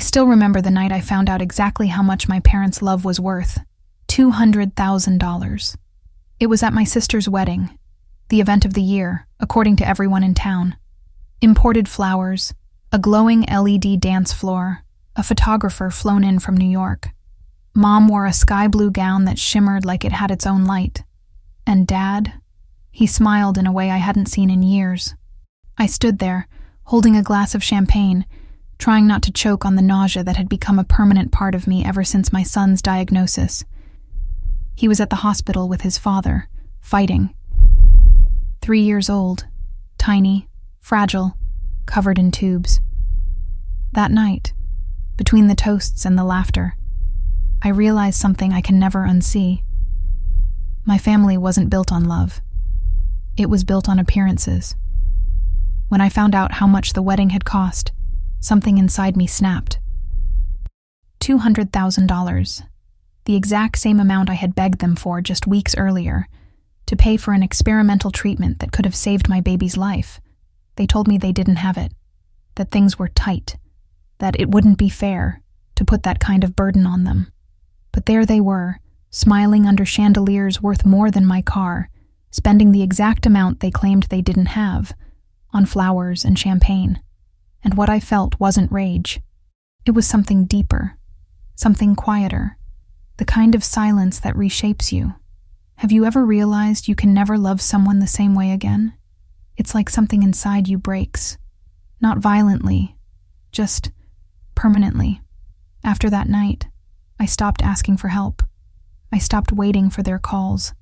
still remember the night I found out exactly how much my parents' love was worth. $200,000. It was at my sister's wedding, the event of the year, according to everyone in town. Imported flowers, a glowing LED dance floor, a photographer flown in from New York. Mom wore a sky blue gown that shimmered like it had its own light. And Dad? He smiled in a way I hadn't seen in years. I stood there, holding a glass of champagne, trying not to choke on the nausea that had become a permanent part of me ever since my son's diagnosis. He was at the hospital with his father, fighting. 3 years old, tiny, fragile, covered in tubes. That night, between the toasts and the laughter, I realized something I can never unsee. My family wasn't built on love. It was built on appearances. When I found out how much the wedding had cost, something inside me snapped. $200,000, the exact same amount I had begged them for just weeks earlier, to pay for an experimental treatment that could have saved my baby's life. They told me they didn't have it, that things were tight, that it wouldn't be fair to put that kind of burden on them. But there they were, smiling under chandeliers worth more than my car, spending the exact amount they claimed they didn't have, on flowers and champagne. And what I felt wasn't rage. It was something deeper, something quieter, the kind of silence that reshapes you. Have you ever realized you can never love someone the same way again? It's like something inside you breaks. Not violently, just permanently. After that night, I stopped asking for help. I stopped waiting for their calls,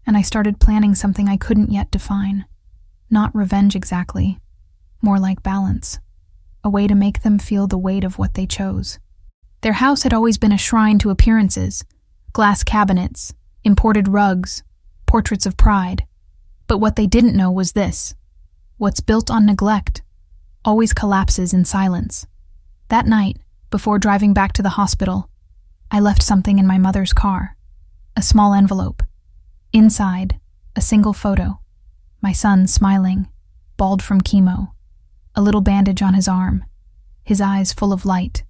and I started planning something I couldn't yet define. Not revenge exactly, more like balance, a way to make them feel the weight of what they chose. Their house had always been a shrine to appearances, glass cabinets, imported rugs, portraits of pride. But what they didn't know was this: what's built on neglect always collapses in silence. That night, before driving back to the hospital, I left something in my mother's car, a small envelope. Inside, a single photo. My son smiling, bald from chemo, a little bandage on his arm, his eyes full of light.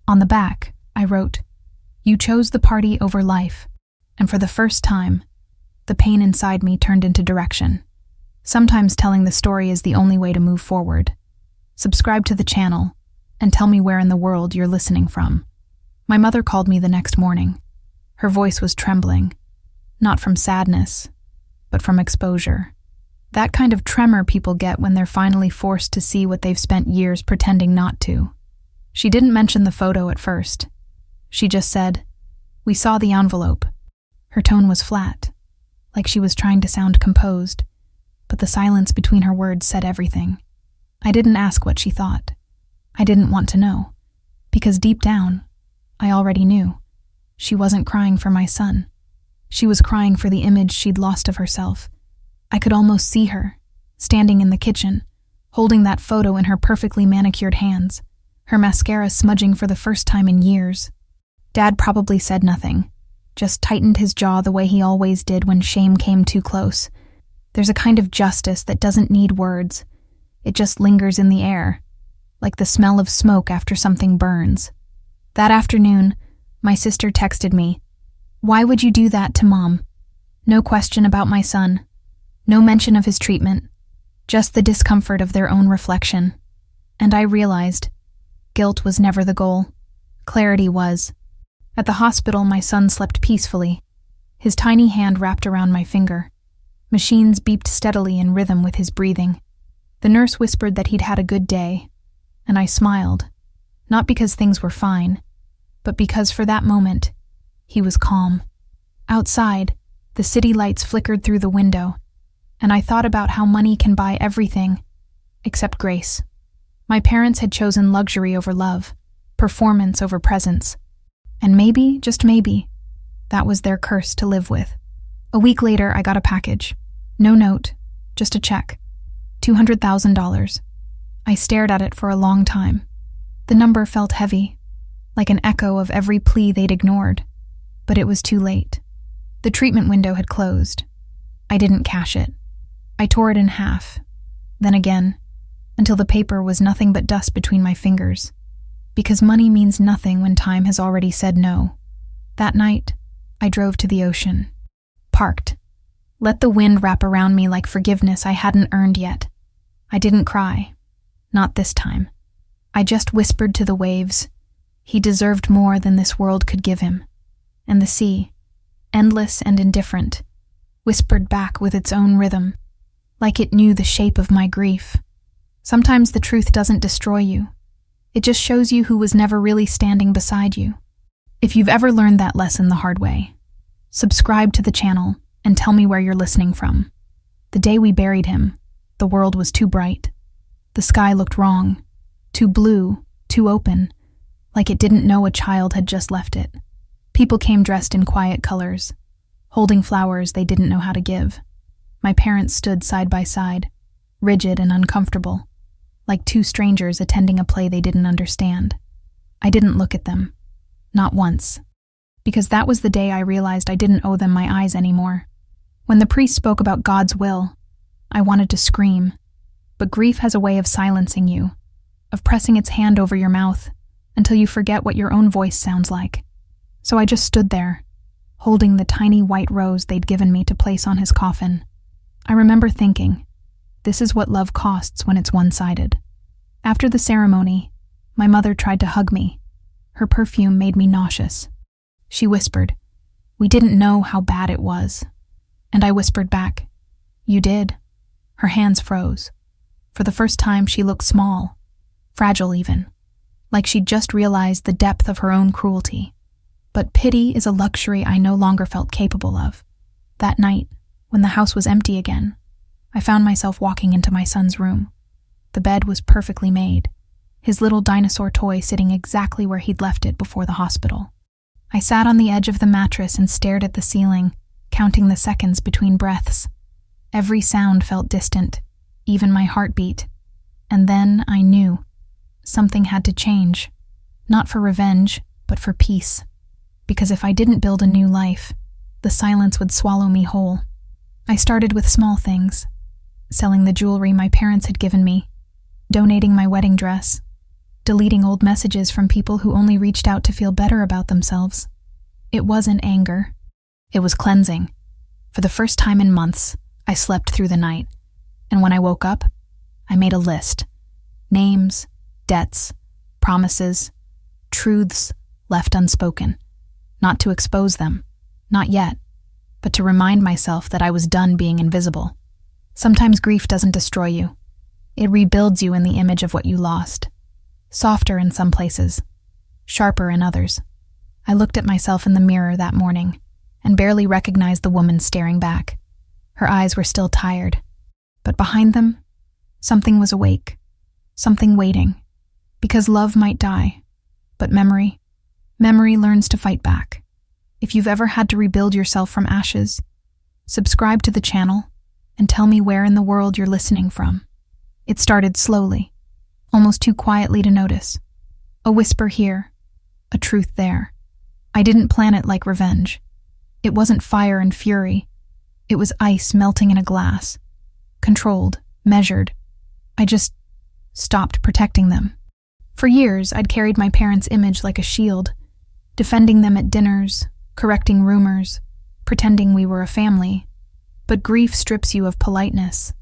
On the back, I wrote, "You chose the party over life," and for the first time, the pain inside me turned into direction. Sometimes telling the story is the only way to move forward. Subscribe to the channel, and tell me where in the world you're listening from. My mother called me the next morning. Her voice was trembling, not from sadness, but from exposure. That kind of tremor people get when they're finally forced to see what they've spent years pretending not to. She didn't mention the photo at first. She just said, "We saw the envelope." Her tone was flat, like she was trying to sound composed, but the silence between her words said everything. I didn't ask what she thought. I didn't want to know, because deep down, I already knew. She wasn't crying for my son. She was crying for the image she'd lost of herself. I could almost see her, standing in the kitchen, holding that photo in her perfectly manicured hands, her mascara smudging for the first time in years. Dad probably said nothing, just tightened his jaw the way he always did when shame came too close. There's a kind of justice that doesn't need words. It just lingers in the air, like the smell of smoke after something burns. That afternoon, my sister texted me, "Why would you do that to Mom?" No question about my son. No mention of his treatment, just the discomfort of their own reflection. And I realized, guilt was never the goal. Clarity was. At the hospital, my son slept peacefully, his tiny hand wrapped around my finger. Machines beeped steadily in rhythm with his breathing. The nurse whispered that he'd had a good day, and I smiled, not because things were fine, but because for that moment, he was calm. Outside, the city lights flickered through the window, and I thought about how money can buy everything, except grace. My parents had chosen luxury over love, performance over presence, and maybe, just maybe, that was their curse to live with. A week later, I got a package. No note, just a check. $200,000. I stared at it for a long time. The number felt heavy, like an echo of every plea they'd ignored. But it was too late. The treatment window had closed. I didn't cash it. I tore it in half, then again, until the paper was nothing but dust between my fingers. Because money means nothing when time has already said no. That night, I drove to the ocean. Parked. Let the wind wrap around me like forgiveness I hadn't earned yet. I didn't cry. Not this time. I just whispered to the waves. He deserved more than this world could give him. And the sea, endless and indifferent, whispered back with its own rhythm, like it knew the shape of my grief. Sometimes the truth doesn't destroy you. It just shows you who was never really standing beside you. If you've ever learned that lesson the hard way, subscribe to the channel and tell me where you're listening from. The day we buried him, the world was too bright. The sky looked wrong, too blue, too open, like it didn't know a child had just left it. People came dressed in quiet colors, holding flowers they didn't know how to give. My parents stood side by side, rigid and uncomfortable, like two strangers attending a play they didn't understand. I didn't look at them, not once, because that was the day I realized I didn't owe them my eyes anymore. When the priest spoke about God's will, I wanted to scream, but grief has a way of silencing you, of pressing its hand over your mouth until you forget what your own voice sounds like. So I just stood there, holding the tiny white rose they'd given me to place on his coffin. I remember thinking, this is what love costs when it's one-sided. After the ceremony, my mother tried to hug me. Her perfume made me nauseous. She whispered, "We didn't know how bad it was." And I whispered back, "You did." Her hands froze. For the first time, she looked small, fragile even, like she'd just realized the depth of her own cruelty. But pity is a luxury I no longer felt capable of. That night, when the house was empty again, I found myself walking into my son's room. The bed was perfectly made, his little dinosaur toy sitting exactly where he'd left it before the hospital. I sat on the edge of the mattress and stared at the ceiling, counting the seconds between breaths. Every sound felt distant, even my heartbeat. And then I knew. Something had to change. Not for revenge, but for peace. Because if I didn't build a new life, the silence would swallow me whole. I started with small things. Selling the jewelry my parents had given me, donating my wedding dress, deleting old messages from people who only reached out to feel better about themselves. It wasn't anger. It was cleansing. For the first time in months, I slept through the night. And when I woke up, I made a list. Names, debts, promises, truths left unspoken. Not to expose them, not yet, but to remind myself that I was done being invisible. Sometimes grief doesn't destroy you. It rebuilds you in the image of what you lost. Softer in some places, sharper in others. I looked at myself in the mirror that morning and barely recognized the woman staring back. Her eyes were still tired, but behind them, something was awake, something waiting. Because love might die, but memory learns to fight back. If you've ever had to rebuild yourself from ashes, subscribe to the channel and tell me where in the world you're listening from. It started slowly, almost too quietly to notice. A whisper here, a truth there. I didn't plan it like revenge. It wasn't fire and fury. It was ice melting in a glass. Controlled, measured. I just stopped protecting them. For years, I'd carried my parents' image like a shield, defending them at dinners, correcting rumors, pretending we were a family. But grief strips you of politeness.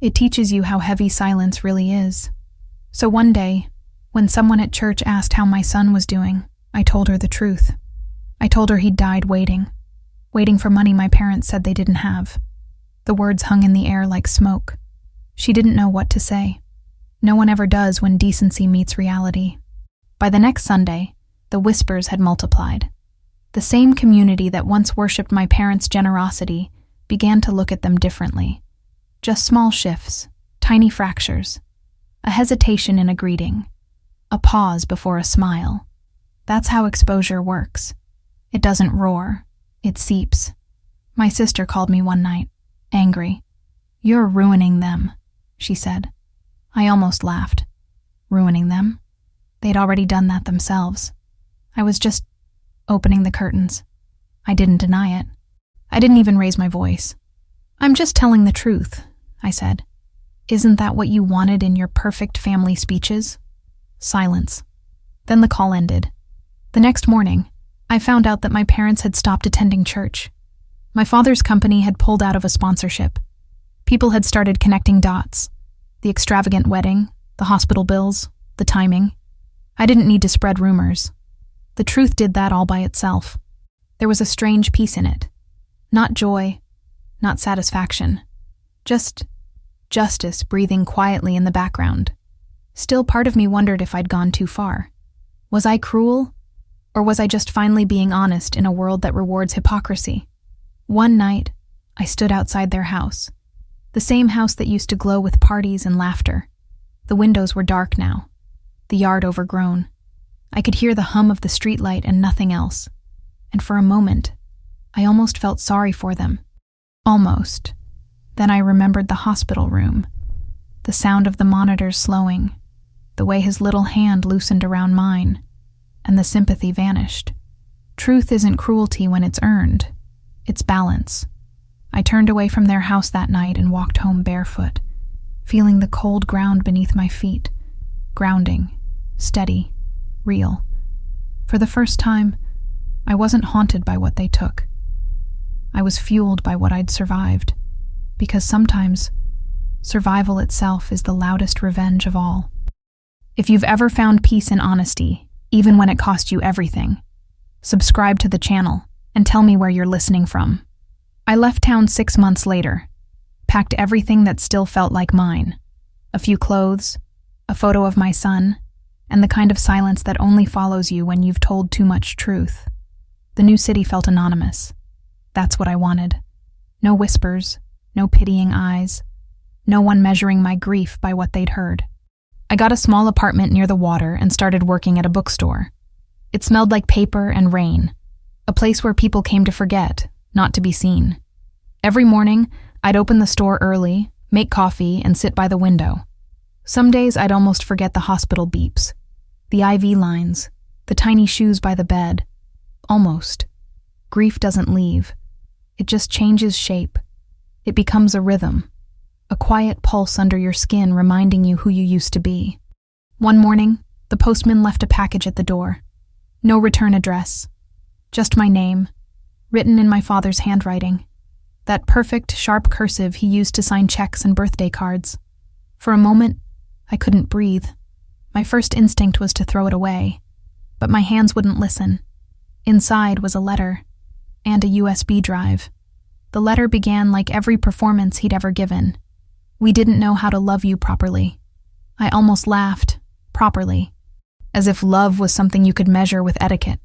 It teaches you how heavy silence really is. So one day, when someone at church asked how my son was doing, I told her the truth. I told her he'd died waiting for money my parents said they didn't have. The words hung in the air like smoke. She didn't know what to say. No one ever does when decency meets reality. By the next Sunday, the whispers had multiplied. The same community that once worshipped my parents' generosity began to look at them differently. Just small shifts, tiny fractures, a hesitation in a greeting, a pause before a smile. That's how exposure works. It doesn't roar, it seeps. My sister called me one night, angry. "You're ruining them," she said. I almost laughed. Ruining them? They'd already done that themselves. I was just opening the curtains. I didn't deny it. I didn't even raise my voice. "I'm just telling the truth," I said. "Isn't that what you wanted in your perfect family speeches?" Silence. Then the call ended. The next morning, I found out that my parents had stopped attending church. My father's company had pulled out of a sponsorship. People had started connecting dots. The extravagant wedding, the hospital bills, the timing. I didn't need to spread rumors. The truth did that all by itself. There was a strange peace in it. Not joy, not satisfaction. Just justice breathing quietly in the background. Still, part of me wondered if I'd gone too far. Was I cruel? Or was I just finally being honest in a world that rewards hypocrisy? One night, I stood outside their house. The same house that used to glow with parties and laughter. The windows were dark now. The yard overgrown. I could hear the hum of the streetlight and nothing else. And for a moment, I almost felt sorry for them. Almost. Then I remembered the hospital room. The sound of the monitors slowing. The way his little hand loosened around mine. And the sympathy vanished. Truth isn't cruelty when it's earned. It's balance. I turned away from their house that night and walked home barefoot, feeling the cold ground beneath my feet. Grounding. Steady. Real. For the first time, I wasn't haunted by what they took. I was fueled by what I'd survived, because sometimes survival itself is the loudest revenge of all. If you've ever found peace in honesty, even when it cost you everything, subscribe to the channel and tell me where you're listening from. I left town 6 months later, packed everything that still felt like mine. A few clothes, a photo of my son, and the kind of silence that only follows you when you've told too much truth. The new city felt anonymous. That's what I wanted. No whispers, no pitying eyes, no one measuring my grief by what they'd heard. I got a small apartment near the water and started working at a bookstore. It smelled like paper and rain, a place where people came to forget, not to be seen. Every morning, I'd open the store early, make coffee, and sit by the window. Some days I'd almost forget the hospital beeps, the IV lines, the tiny shoes by the bed. Almost. Grief doesn't leave. It just changes shape. It becomes a rhythm, a quiet pulse under your skin reminding you who you used to be. One morning, the postman left a package at the door. No return address. Just my name, written in my father's handwriting. That perfect, sharp cursive he used to sign checks and birthday cards. For a moment, I couldn't breathe. My first instinct was to throw it away, but my hands wouldn't listen. Inside was a letter, and a USB drive. The letter began like every performance he'd ever given. We didn't know how to love you properly. I almost laughed, properly, as if love was something you could measure with etiquette.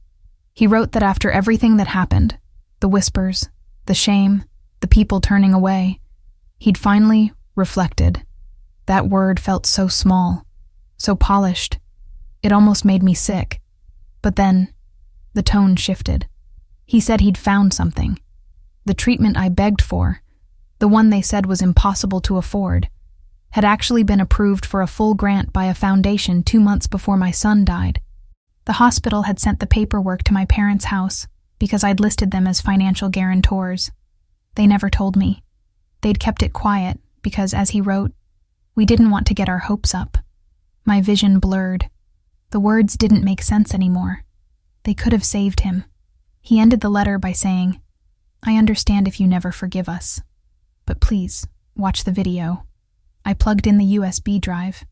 He wrote that after everything that happened, the whispers, the shame, the people turning away, he'd finally reflected. That word felt so small, so polished. It almost made me sick. But then, the tone shifted. He said he'd found something. The treatment I begged for, the one they said was impossible to afford, had actually been approved for a full grant by a foundation 2 months before my son died. The hospital had sent the paperwork to my parents' house because I'd listed them as financial guarantors. They never told me. They'd kept it quiet because, as he wrote, we didn't want to get our hopes up. My vision blurred. The words didn't make sense anymore. They could have saved him. He ended the letter by saying, I understand if you never forgive us, but please, watch the video. I plugged in the USB drive.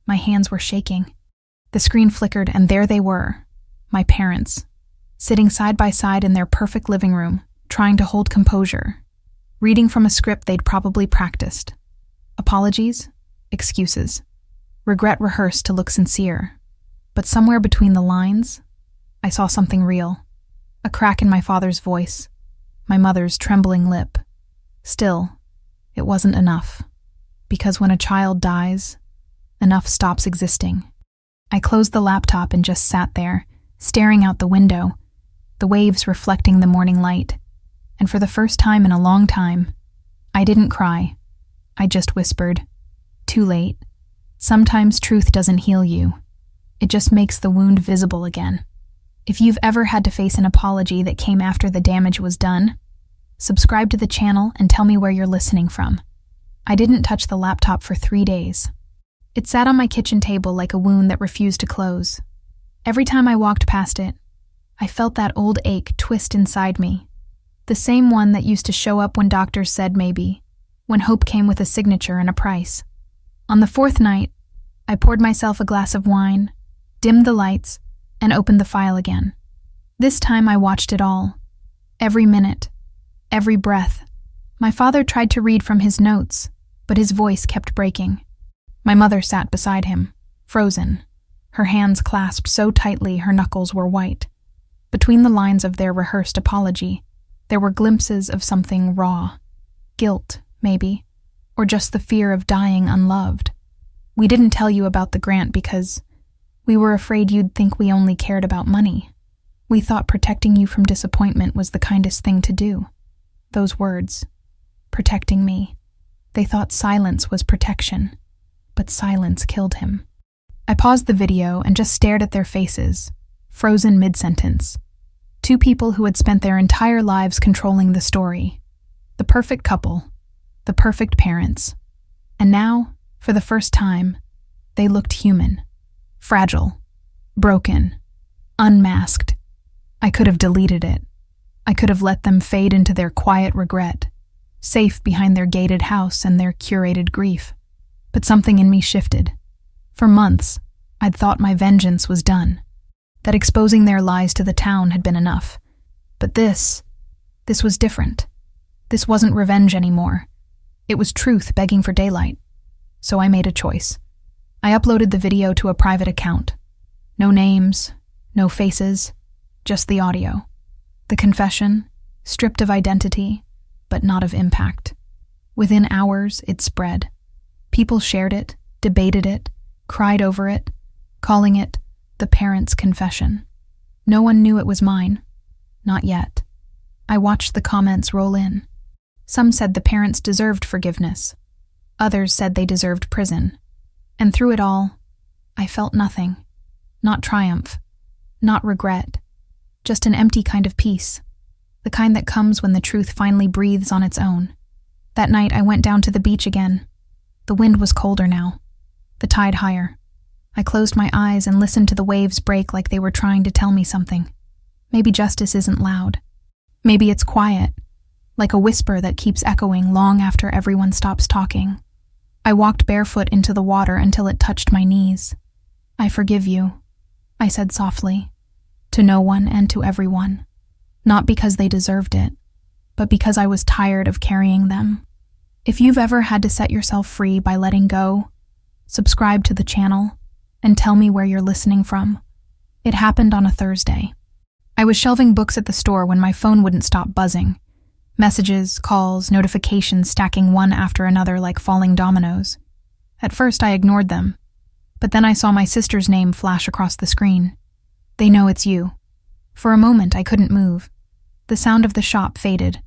My hands were shaking. The screen flickered and there they were, my parents, sitting side by side in their perfect living room, trying to hold composure, reading from a script they'd probably practiced. Apologies, excuses, regret rehearsed to look sincere. But somewhere between the lines, I saw something real. A crack in my father's voice, my mother's trembling lip. Still, it wasn't enough. Because when a child dies, enough stops existing. I closed the laptop and just sat there, staring out the window, the waves reflecting the morning light. And for the first time in a long time, I didn't cry. I just whispered, too late. Sometimes truth doesn't heal you. It just makes the wound visible again. If you've ever had to face an apology that came after the damage was done, subscribe to the channel and tell me where you're listening from. I didn't touch the laptop for 3 days. It sat on my kitchen table like a wound that refused to close. Every time I walked past it, I felt that old ache twist inside me, the same one that used to show up when doctors said maybe, when hope came with a signature and a price. On the fourth night, I poured myself a glass of wine, dimmed the lights, and opened the file again. This time I watched it all. Every minute, every breath. My father tried to read from his notes, but his voice kept breaking. My mother sat beside him, frozen, her hands clasped so tightly her knuckles were white. Between the lines of their rehearsed apology, there were glimpses of something raw. Guilt, maybe, or just the fear of dying unloved. We didn't tell you about the grant because we were afraid you'd think we only cared about money. We thought protecting you from disappointment was the kindest thing to do. Those words, protecting me. They thought silence was protection, but silence killed him. I paused the video and just stared at their faces, frozen mid-sentence. Two people who had spent their entire lives controlling the story. The perfect couple, the perfect parents. And now, for the first time, they looked human, fragile, broken, unmasked. I could have deleted it. I could have let them fade into their quiet regret, safe behind their gated house and their curated grief. But something in me shifted. For months, I'd thought my vengeance was done, that exposing their lies to the town had been enough. But this was different. This wasn't revenge anymore. It was truth begging for daylight. So I made a choice. I uploaded the video to a private account. No names, no faces, just the audio. The confession, stripped of identity, but not of impact. Within hours, it spread. People shared it, debated it, cried over it, calling it the parents' confession. No one knew it was mine. Not yet. I watched the comments roll in. Some said the parents deserved forgiveness. Others said they deserved prison. And through it all, I felt nothing. Not triumph. Not regret. Just an empty kind of peace. The kind that comes when the truth finally breathes on its own. That night I went down to the beach again. The wind was colder now. The tide higher. I closed my eyes and listened to the waves break like they were trying to tell me something. Maybe justice isn't loud. Maybe it's quiet, like a whisper that keeps echoing long after everyone stops talking. I walked barefoot into the water until it touched my knees. I forgive you, I said softly, to no one and to everyone. Not because they deserved it, but because I was tired of carrying them. If you've ever had to set yourself free by letting go, subscribe to the channel and tell me where you're listening from. It happened on a Thursday. I was shelving books at the store when my phone wouldn't stop buzzing. Messages, calls, notifications stacking one after another like falling dominoes. At first I ignored them, but then I saw my sister's name flash across the screen. They know it's you. For a moment I couldn't move. The sound of the shop faded.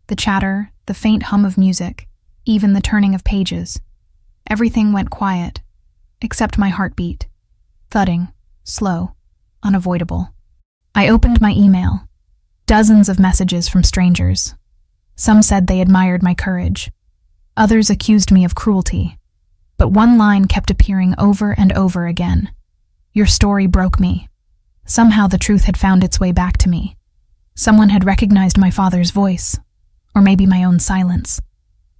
The chatter, the faint hum of music, even the turning of pages. Everything went quiet, except my heartbeat. Thudding, slow, unavoidable. I opened my email. Dozens of messages from strangers. Some said they admired my courage. Others accused me of cruelty. But one line kept appearing over and over again. Your story broke me. Somehow the truth had found its way back to me. Someone had recognized my father's voice, or maybe my own silence.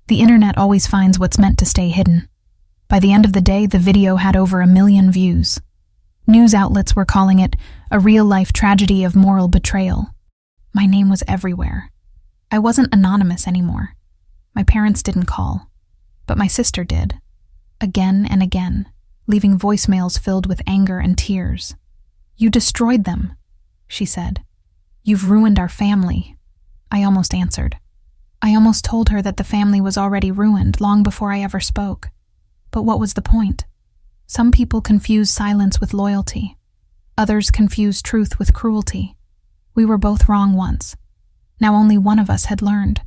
The internet always finds what's meant to stay hidden. By the end of the day, the video had over 1 million views. News outlets were calling it a real-life tragedy of moral betrayal. My name was everywhere. I wasn't anonymous anymore. My parents didn't call, but my sister did. Again and again, leaving voicemails filled with anger and tears. You destroyed them, she said. You've ruined our family. I almost answered. I almost told her that the family was already ruined long before I ever spoke. But what was the point? Some people confuse silence with loyalty. Others confuse truth with cruelty. We were both wrong once. Now only one of us had learned.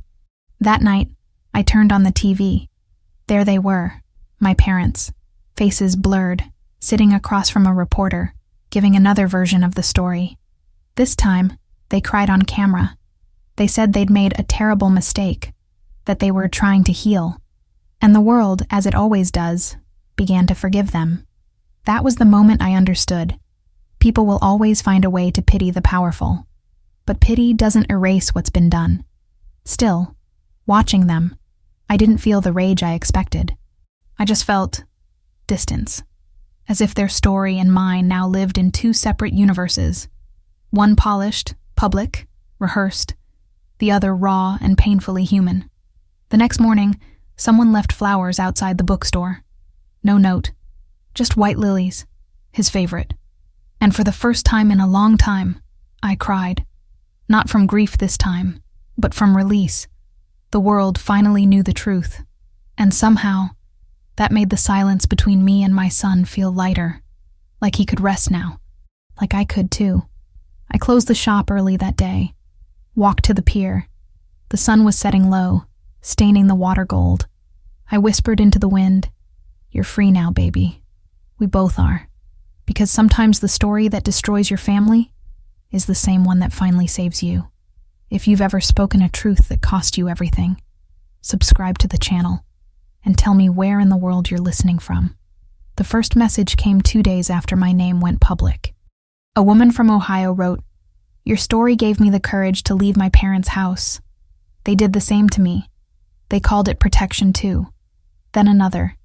That night, I turned on the TV. There they were, my parents, faces blurred, sitting across from a reporter, giving another version of the story. This time, they cried on camera. They said they'd made a terrible mistake, that they were trying to heal. And the world, as it always does, began to forgive them. That was the moment I understood. People will always find a way to pity the powerful, but pity doesn't erase what's been done. Still, watching them, I didn't feel the rage I expected. I just felt distance, as if their story and mine now lived in two separate universes. One polished, public, rehearsed, the other raw and painfully human. The next morning, someone left flowers outside the bookstore. No note, just white lilies, his favorite. And for the first time in a long time, I cried. Not from grief this time, but from release. The world finally knew the truth, and somehow, that made the silence between me and my son feel lighter, like he could rest now, like I could too. I closed the shop early that day, walked to the pier. The sun was setting low, staining the water gold. I whispered into the wind, "You're free now, baby. We both are. Because sometimes the story that destroys your family is the same one that finally saves you." If you've ever spoken a truth that cost you everything, subscribe to the channel and tell me where in the world you're listening from. The first message came 2 days after my name went public. A woman from Ohio wrote, "Your story gave me the courage to leave my parents' house. They did the same to me. They called it protection too." Then another,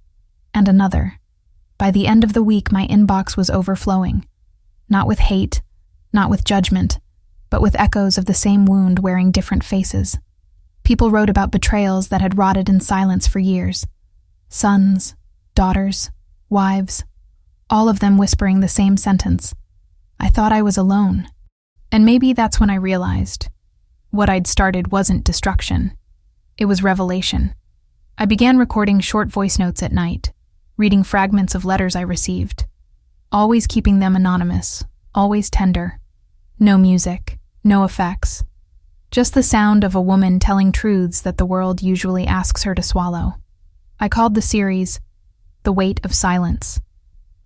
and another. By the end of the week, my inbox was overflowing. Not with hate, not with judgment, but with echoes of the same wound wearing different faces. People wrote about betrayals that had rotted in silence for years. Sons, daughters, wives, all of them whispering the same sentence. I thought I was alone. And maybe that's when I realized what I'd started wasn't destruction. It was revelation. I began recording short voice notes at night, reading fragments of letters I received, always keeping them anonymous, always tender. No music, no effects. Just the sound of a woman telling truths that the world usually asks her to swallow. I called the series The Weight of Silence.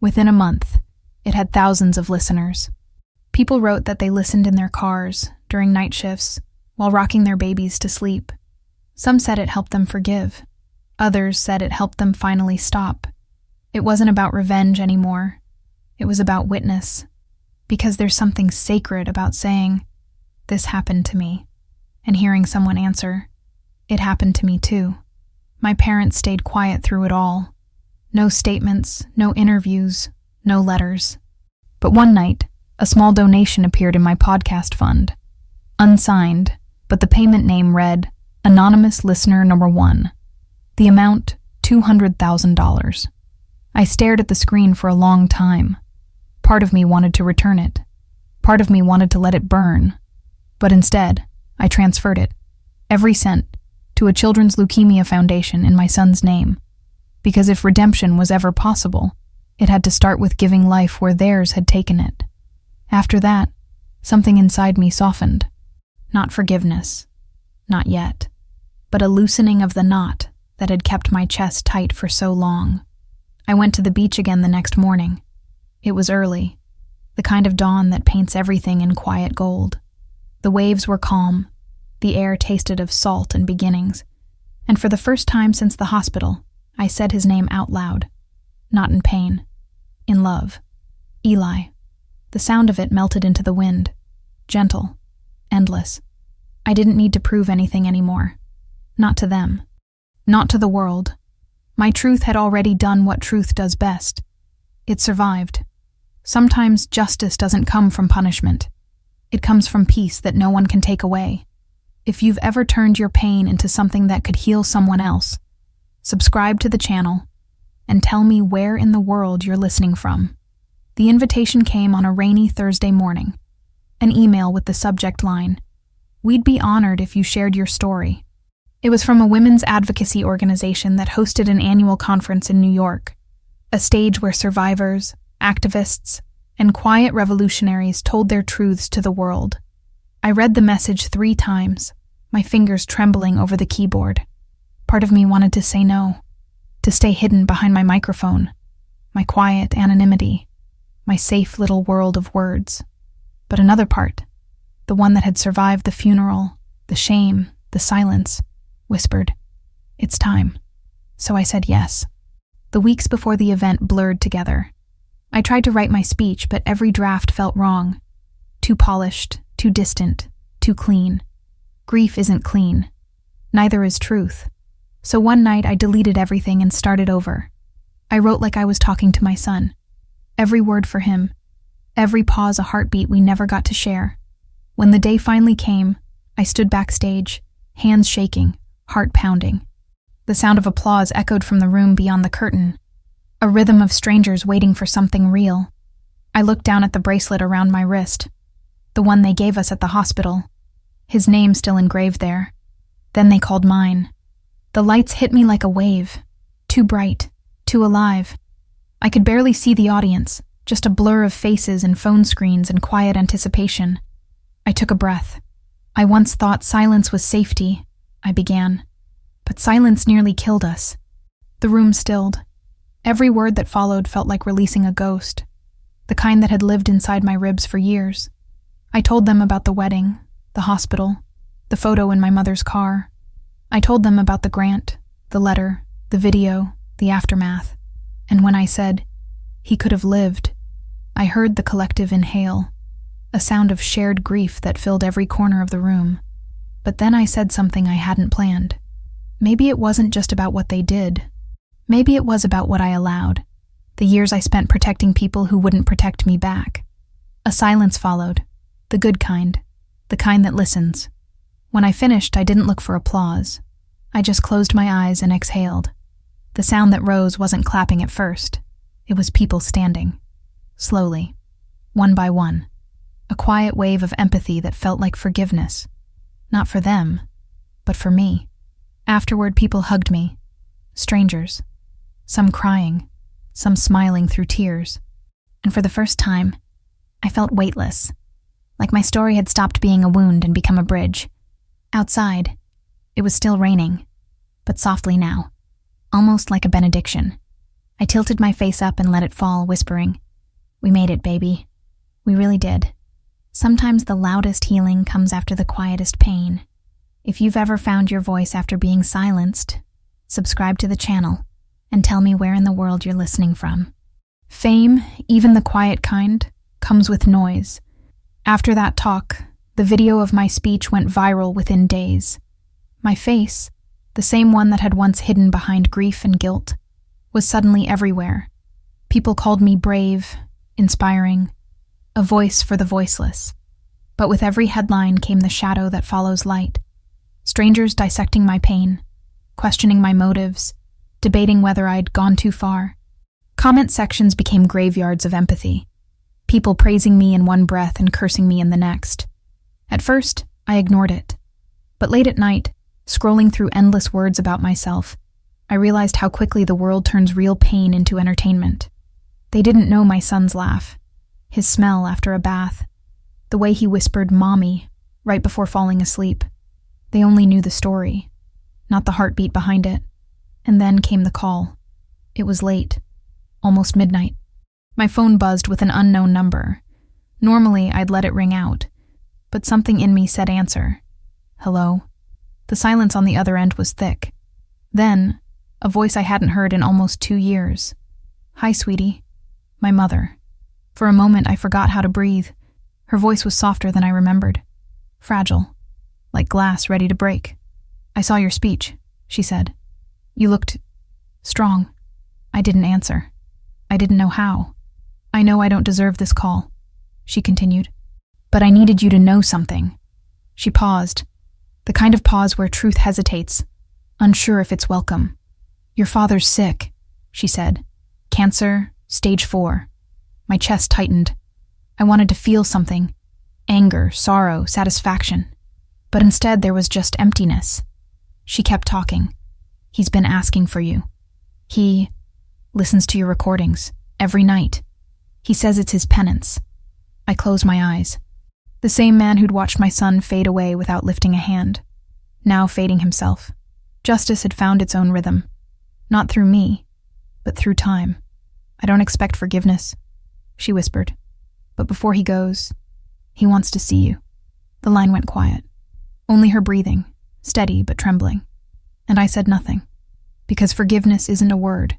Within a month, it had thousands of listeners. People wrote that they listened in their cars, during night shifts, while rocking their babies to sleep. Some said it helped them forgive. Others said it helped them finally stop. It wasn't about revenge anymore. It was about witness. Because there's something sacred about saying, "This happened to me," and hearing someone answer, "It happened to me too." My parents stayed quiet through it all. No statements, no interviews, no letters. But one night, a small donation appeared in my podcast fund. Unsigned, but the payment name read, "Anonymous Listener Number 1." The amount, $200,000. I stared at the screen for a long time. Part of me wanted to return it. Part of me wanted to let it burn. But instead, I transferred it, every cent, to a children's leukemia foundation in my son's name. Because if redemption was ever possible, it had to start with giving life where theirs had taken it. After that, something inside me softened. Not forgiveness, not yet, but a loosening of the knot that had kept my chest tight for so long. I went to the beach again the next morning. It was early, the kind of dawn that paints everything in quiet gold. The waves were calm, the air tasted of salt and beginnings, and for the first time since the hospital, I said his name out loud. Not in pain, in love. Eli. The sound of it melted into the wind, gentle, endless. I didn't need to prove anything anymore. Not to them. Not to the world. My truth had already done what truth does best. It survived. Sometimes justice doesn't come from punishment. It comes from peace that no one can take away. If you've ever turned your pain into something that could heal someone else, subscribe to the channel and tell me where in the world you're listening from. The invitation came on a rainy Thursday morning. An email with the subject line, "We'd be honored if you shared your story." It was from a women's advocacy organization that hosted an annual conference in New York, a stage where survivors, activists, and quiet revolutionaries told their truths to the world. I read the message 3 times, my fingers trembling over the keyboard. Part of me wanted to say no, to stay hidden behind my microphone, my quiet anonymity, my safe little world of words. But another part, the one that had survived the funeral, the shame, the silence, whispered, "It's time." So I said yes. The weeks before the event blurred together. I tried to write my speech, but every draft felt wrong. Too polished, too distant, too clean. Grief isn't clean. Neither is truth. So one night I deleted everything and started over. I wrote like I was talking to my son. Every word for him. Every pause a heartbeat we never got to share. When the day finally came, I stood backstage, hands shaking, heart pounding. The sound of applause echoed from the room beyond the curtain, a rhythm of strangers waiting for something real. I looked down at the bracelet around my wrist, the one they gave us at the hospital, his name still engraved there. Then they called mine. The lights hit me like a wave, too bright, too alive. I could barely see the audience, just a blur of faces and phone screens and quiet anticipation. I took a breath. I once thought silence was safety, I began. But silence nearly killed us. The room stilled. Every word that followed felt like releasing a ghost, the kind that had lived inside my ribs for years. I told them about the wedding, the hospital, the photo in my mother's car. I told them about the grant, the letter, the video, the aftermath. And when I said, he could have lived, I heard the collective inhale, a sound of shared grief that filled every corner of the room. But then I said something I hadn't planned. Maybe it wasn't just about what they did. Maybe it was about what I allowed, the years I spent protecting people who wouldn't protect me back. A silence followed, the good kind, the kind that listens. When I finished, I didn't look for applause. I just closed my eyes and exhaled. The sound that rose wasn't clapping at first. It was people standing, slowly, one by one. A quiet wave of empathy that felt like forgiveness. Not for them, but for me. Afterward, people hugged me. Strangers. Some crying, some smiling through tears. And for the first time, I felt weightless, like my story had stopped being a wound and become a bridge. Outside, it was still raining, but softly now, almost like a benediction. I tilted my face up and let it fall, whispering, "We made it, baby. We really did." Sometimes the loudest healing comes after the quietest pain. If you've ever found your voice after being silenced, subscribe to the channel and tell me where in the world you're listening from. Fame, even the quiet kind, comes with noise. After that talk, the video of my speech went viral within days. My face, the same one that had once hidden behind grief and guilt, was suddenly everywhere. People called me brave, inspiring, a voice for the voiceless. But with every headline came the shadow that follows light. Strangers dissecting my pain, questioning my motives, debating whether I'd gone too far. Comment sections became graveyards of empathy. People praising me in one breath and cursing me in the next. At first, I ignored it. But late at night, scrolling through endless words about myself, I realized how quickly the world turns real pain into entertainment. They didn't know my son's laugh, his smell after a bath, the way he whispered "mommy" right before falling asleep. They only knew the story, not the heartbeat behind it. And then came the call. It was late, almost midnight. My phone buzzed with an unknown number. Normally, I'd let it ring out, but something in me said answer. Hello? The silence on the other end was thick. Then, a voice I hadn't heard in almost 2 years. "Hi, sweetie." My mother. For a moment, I forgot how to breathe. Her voice was softer than I remembered. Fragile, like glass ready to break. "I saw your speech," she said. "You looked strong." I didn't answer. I didn't know how. "I know I don't deserve this call," she continued. "But I needed you to know something." She paused, the kind of pause where truth hesitates, unsure if it's welcome. "Your father's sick," she said. "Cancer, stage 4. My chest tightened. I wanted to feel something. Anger, sorrow, satisfaction. But instead there was just emptiness. She kept talking. "He's been asking for you. He listens to your recordings every night. He says it's his penance." I closed my eyes. The same man who'd watched my son fade away without lifting a hand, now fading himself. Justice had found its own rhythm. Not through me, but through time. "I don't expect forgiveness," she whispered. "But before he goes, he wants to see you." The line went quiet. Only her breathing, steady but trembling. And I said nothing. Because forgiveness isn't a word.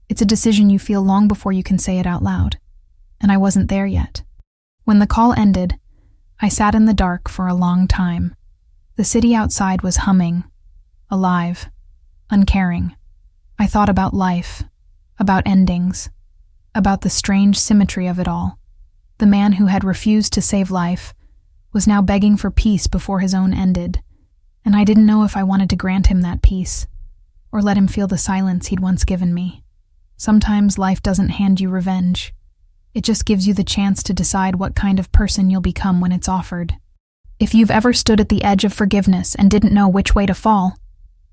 It's a decision you feel long before you can say it out loud. and I wasn't there yet. When the call ended, I sat in the dark for a long time. The city outside was humming, alive, uncaring. I thought about life, about endings, about the strange symmetry of it all. The man who had refused to save life was now begging for peace before his own ended, and I didn't know if I wanted to grant him that peace, or let him feel the silence he'd once given me. Sometimes life doesn't hand you revenge. It just gives you the chance to decide what kind of person you'll become when it's offered. If you've ever stood at the edge of forgiveness and didn't know which way to fall,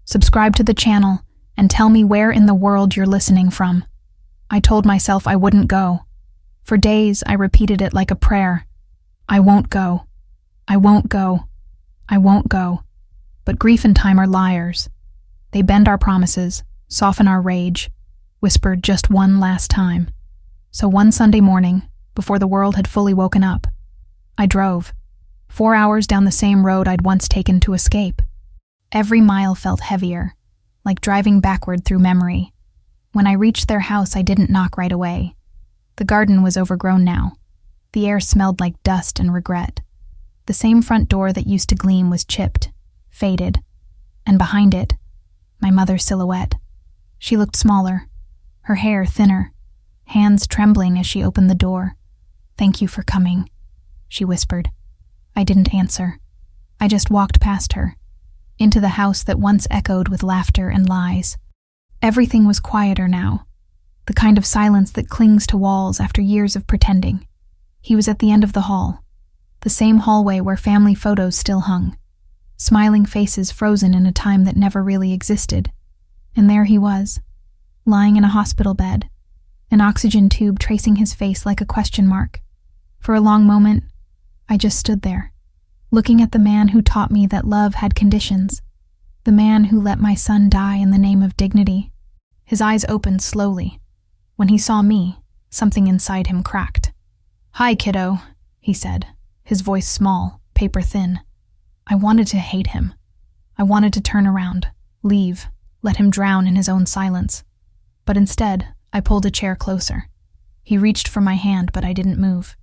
subscribe to the channel and tell me where in the world you're listening from. I told myself I wouldn't go. For days, I repeated it like a prayer. I won't go. I won't go. I won't go. But grief and time are liars. They bend our promises, soften our rage, whispered just one last time. So one Sunday morning, before the world had fully woken up, I drove, 4 hours down the same road I'd once taken to escape. Every mile felt heavier, like driving backward through memory. When I reached their house, I didn't knock right away. The garden was overgrown now. The air smelled like dust and regret. The same front door that used to gleam was chipped, faded, and behind it, my mother's silhouette. She looked smaller, her hair thinner, hands trembling as she opened the door. "Thank you for coming," she whispered. I didn't answer. I just walked past her, into the house that once echoed with laughter and lies. Everything was quieter now, the kind of silence that clings to walls after years of pretending. He was at the end of the hall, the same hallway where family photos still hung, smiling faces frozen in a time that never really existed. And there he was, lying in a hospital bed, an oxygen tube tracing his face like a question mark. For a long moment, I just stood there, looking at the man who taught me that love had conditions, the man who let my son die in the name of dignity. His eyes opened slowly. When he saw me, something inside him cracked. "Hi, kiddo," he said, his voice small, paper thin. I wanted to hate him. I wanted to turn around, leave, let him drown in his own silence. But instead, I pulled a chair closer. He reached for my hand, but I didn't move.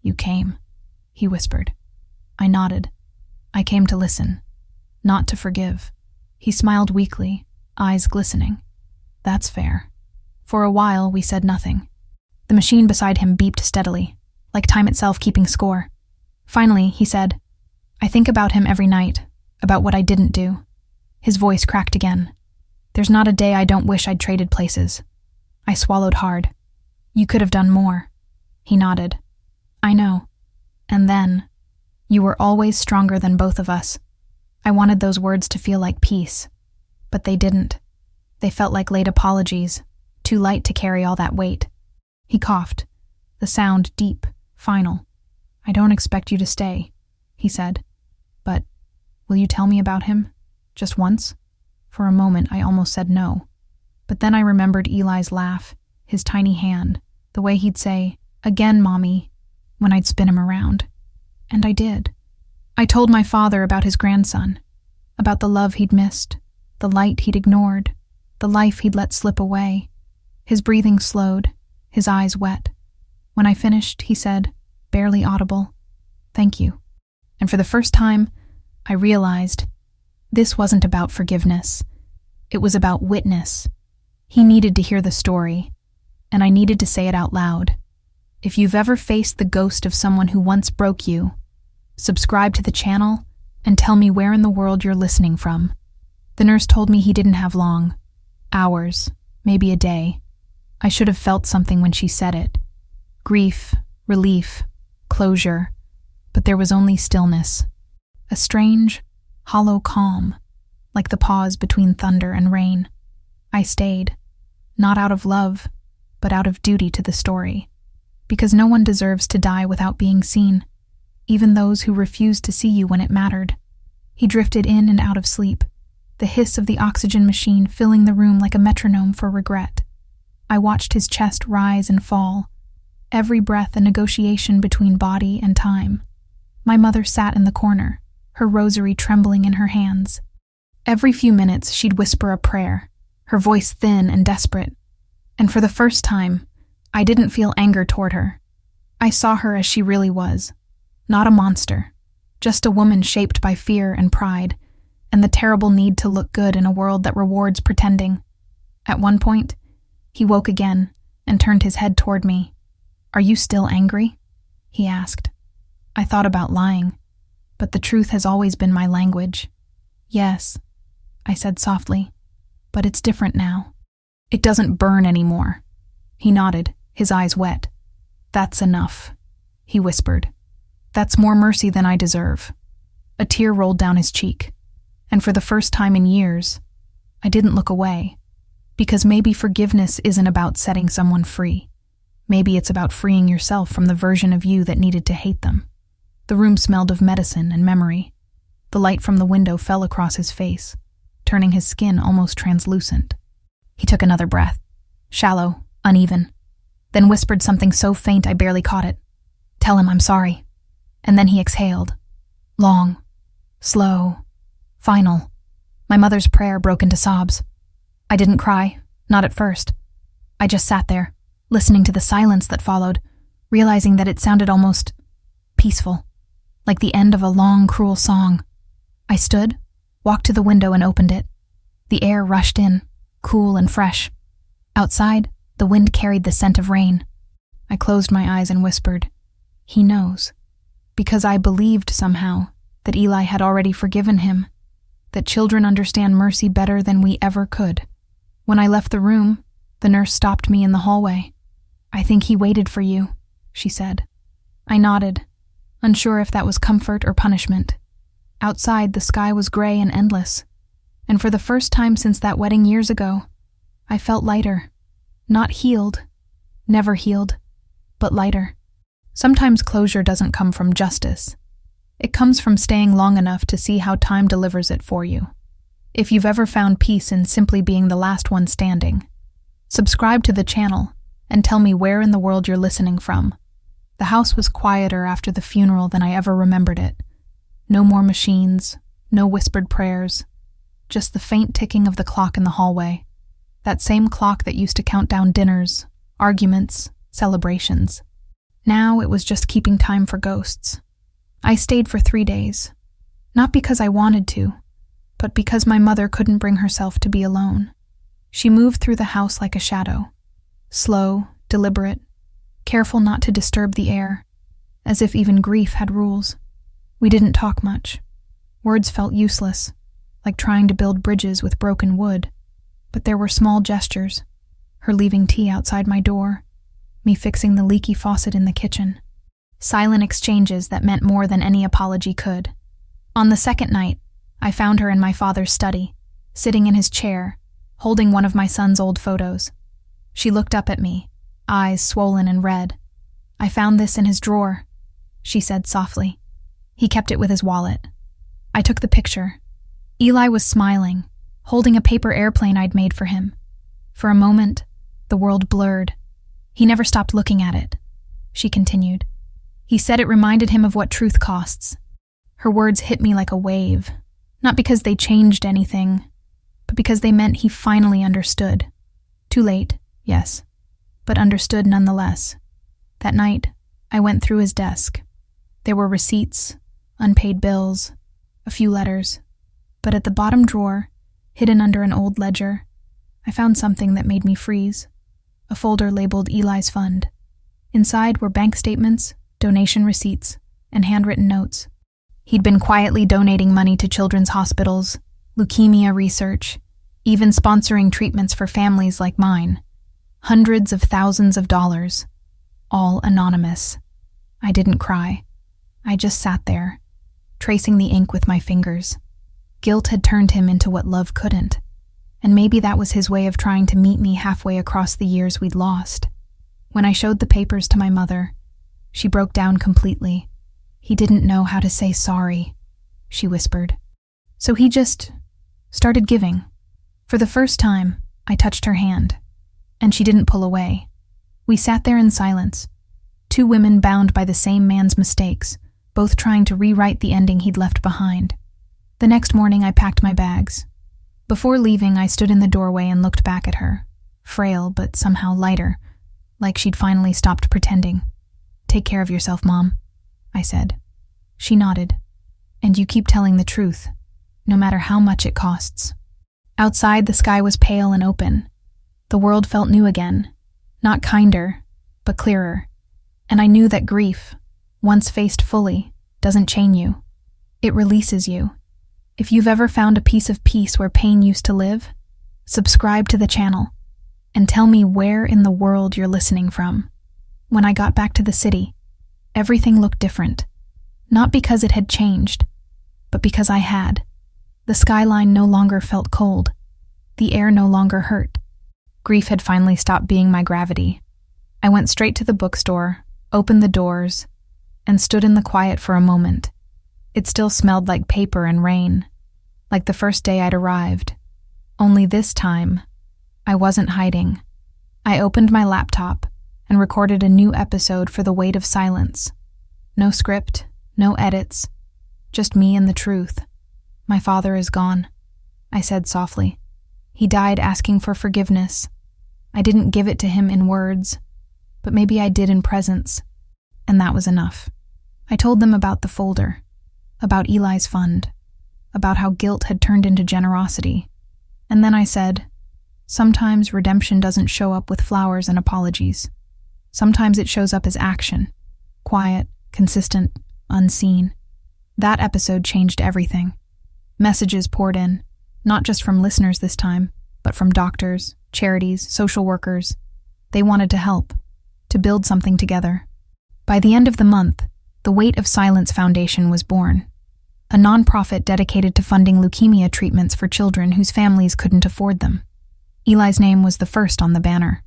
"You came," he whispered. I nodded. I came to listen, not to forgive. He smiled weakly, eyes glistening. "That's fair." For a while, we said nothing. The machine beside him beeped steadily, like time itself keeping score. Finally, he said, "I think about him every night, about what I didn't do." His voice cracked again. "There's not a day I don't wish I'd traded places." I swallowed hard. "You could have done more." He nodded. "I know. And then, you were always stronger than both of us." I wanted those words to feel like peace, but they didn't. They felt like late apologies, too light to carry all that weight. He coughed, the sound deep, final. "I don't expect you to stay," he said. "But will you tell me about him? Just once?" For a moment, I almost said no. But then I remembered Eli's laugh, his tiny hand, the way he'd say, "Again, Mommy," when I'd spin him around. And I did. I told my father about his grandson, about the love he'd missed, the light he'd ignored, the life he'd let slip away. His breathing slowed, his eyes wet. When I finished, he said, barely audible, "Thank you." And for the first time, I realized this wasn't about forgiveness. It was about witness. He needed to hear the story, and I needed to say it out loud. If you've ever faced the ghost of someone who once broke you, subscribe to the channel and tell me where in the world you're listening from. The nurse told me he didn't have long. Hours, maybe a day. I should have felt something when she said it. Grief, relief, closure. But there was only stillness. A strange, hollow calm, like the pause between thunder and rain. I stayed, not out of love, but out of duty to the story. Because no one deserves to die without being seen, even those who refused to see you when it mattered. He drifted in and out of sleep, the hiss of the oxygen machine filling the room like a metronome for regret. I watched his chest rise and fall, every breath a negotiation between body and time. My mother sat in the corner, her rosary trembling in her hands. Every few minutes she'd whisper a prayer, her voice thin and desperate. And for the first time, I didn't feel anger toward her. I saw her as she really was. Not a monster, just a woman shaped by fear and pride, and the terrible need to look good in a world that rewards pretending. At one point, he woke again and turned his head toward me. "Are you still angry?" he asked. I thought about lying, but the truth has always been my language. "Yes," I said softly, "but it's different now. It doesn't burn anymore." He nodded, his eyes wet. "That's enough," he whispered. "That's more mercy than I deserve." A tear rolled down his cheek, and for the first time in years, I didn't look away, because maybe forgiveness isn't about setting someone free. Maybe it's about freeing yourself from the version of you that needed to hate them. The room smelled of medicine and memory. The light from the window fell across his face, turning his skin almost translucent. He took another breath, shallow, uneven, then whispered something so faint I barely caught it. "Tell him I'm sorry." And then he exhaled. Long, slow, final. My mother's prayer broke into sobs. I didn't cry, not at first. I just sat there, listening to the silence that followed, realizing that it sounded almost peaceful, like the end of a long, cruel song. I stood, walked to the window and opened it. The air rushed in, cool and fresh. Outside, the wind carried the scent of rain. I closed my eyes and whispered, "He knows." Because I believed somehow that Eli had already forgiven him, that children understand mercy better than we ever could. When I left the room, the nurse stopped me in the hallway. "I think he waited for you," she said. I nodded, unsure if that was comfort or punishment. Outside, the sky was gray and endless, and for the first time since that wedding years ago, I felt lighter. Not healed, never healed, but lighter. Sometimes closure doesn't come from justice. It comes from staying long enough to see how time delivers it for you. If you've ever found peace in simply being the last one standing, subscribe to the channel and tell me where in the world you're listening from. The house was quieter after the funeral than I ever remembered it. No more machines, no whispered prayers, just the faint ticking of the clock in the hallway. That same clock that used to count down dinners, arguments, celebrations. Now it was just keeping time for ghosts. I stayed for 3 days, not because I wanted to, but because my mother couldn't bring herself to be alone. She moved through the house like a shadow, slow, deliberate, careful not to disturb the air, as if even grief had rules. We didn't talk much. Words felt useless, like trying to build bridges with broken wood, but there were small gestures, her leaving tea outside my door, me fixing the leaky faucet in the kitchen. Silent exchanges that meant more than any apology could. On the second night, I found her in my father's study, sitting in his chair, holding one of my son's old photos. She looked up at me, eyes swollen and red. "I found this in his drawer," she said softly. He kept it with his wallet. I took the picture. Eli was smiling, holding a paper airplane I'd made for him. For a moment, the world blurred. He never stopped looking at it, she continued. He said it reminded him of what truth costs. Her words hit me like a wave, not because they changed anything, but because they meant he finally understood. Too late, yes, but understood nonetheless. That night, I went through his desk. There were receipts, unpaid bills, a few letters, but at the bottom drawer, hidden under an old ledger, I found something that made me freeze. A folder labeled Eli's Fund. Inside were bank statements, donation receipts, and handwritten notes. He'd been quietly donating money to children's hospitals, leukemia research, even sponsoring treatments for families like mine. Hundreds of thousands of dollars, all anonymous. I didn't cry. I just sat there, tracing the ink with my fingers. Guilt had turned him into what love couldn't, and maybe that was his way of trying to meet me halfway across the years we'd lost. When I showed the papers to my mother, she broke down completely. "He didn't know how to say sorry," she whispered. So he just started giving. For the first time, I touched her hand, and she didn't pull away. We sat there in silence, two women bound by the same man's mistakes, both trying to rewrite the ending he'd left behind. The next morning, I packed my bags. Before leaving, I stood in the doorway and looked back at her, frail but somehow lighter, like she'd finally stopped pretending. Take care of yourself, Mom, I said. She nodded. And you keep telling the truth, no matter how much it costs. Outside, the sky was pale and open. The world felt new again, not kinder, but clearer. And I knew that grief, once faced fully, doesn't chain you. It releases you. If you've ever found a piece of peace where pain used to live, subscribe to the channel and tell me where in the world you're listening from. When I got back to the city, everything looked different. Not because it had changed, but because I had. The skyline no longer felt cold. The air no longer hurt. Grief had finally stopped being my gravity. I went straight to the bookstore, opened the doors, and stood in the quiet for a moment. It still smelled like paper and rain, like the first day I'd arrived. Only this time, I wasn't hiding. I opened my laptop and recorded a new episode for The Weight of Silence. No script, no edits, just me and the truth. My father is gone, I said softly. He died asking for forgiveness. I didn't give it to him in words, but maybe I did in presence, and that was enough. I told them about the folder, about Eli's fund, about how guilt had turned into generosity. And then I said, sometimes redemption doesn't show up with flowers and apologies. Sometimes it shows up as action, quiet, consistent, unseen. That episode changed everything. Messages poured in, not just from listeners this time, but from doctors, charities, social workers. They wanted to help, to build something together. By the end of the month, the Weight of Silence Foundation was born, a nonprofit dedicated to funding leukemia treatments for children whose families couldn't afford them. Eli's name was the first on the banner.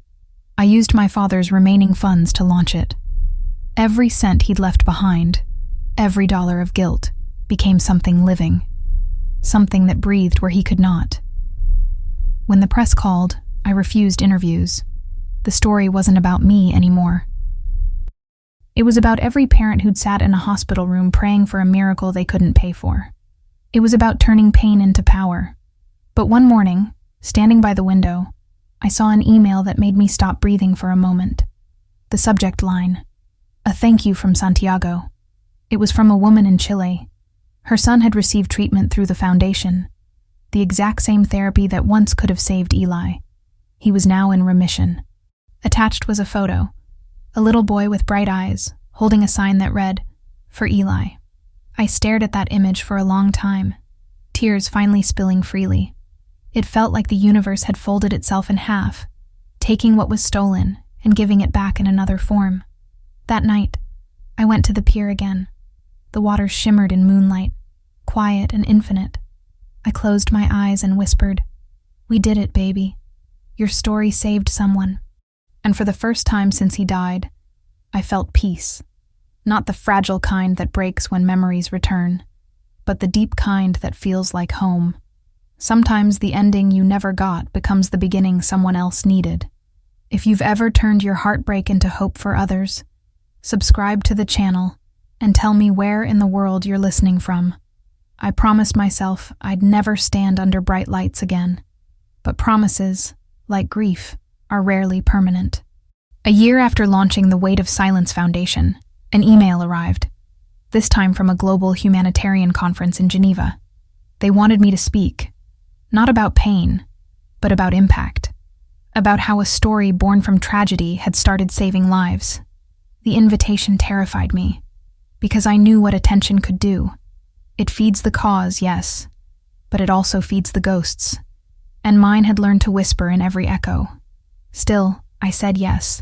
I used my father's remaining funds to launch it. Every cent he'd left behind, every dollar of guilt, became something living, something that breathed where he could not. When the press called, I refused interviews. The story wasn't about me anymore. It was about every parent who'd sat in a hospital room praying for a miracle they couldn't pay for. It was about turning pain into power. But one morning, standing by the window, I saw an email that made me stop breathing for a moment. The subject line, a thank you from Santiago. It was from a woman in Chile. Her son had received treatment through the foundation, the exact same therapy that once could have saved Eli. He was now in remission. Attached was a photo, a little boy with bright eyes, holding a sign that read, "For Eli." I stared at that image for a long time, tears finally spilling freely. It felt like the universe had folded itself in half, taking what was stolen and giving it back in another form. That night, I went to the pier again. The water shimmered in moonlight, quiet and infinite. I closed my eyes and whispered, "We did it, baby. Your story saved someone." And for the first time since he died, I felt peace. Not the fragile kind that breaks when memories return, but the deep kind that feels like home. Sometimes the ending you never got becomes the beginning someone else needed. If you've ever turned your heartbreak into hope for others, subscribe to the channel and tell me where in the world you're listening from. I promised myself I'd never stand under bright lights again. But promises, like grief, are rarely permanent. A year after launching the Weight of Silence Foundation, an email arrived, this time from a global humanitarian conference in Geneva. They wanted me to speak, not about pain, but about impact, about how a story born from tragedy had started saving lives. The invitation terrified me, because I knew what attention could do. It feeds the cause, yes, but it also feeds the ghosts, and mine had learned to whisper in every echo. Still, I said yes.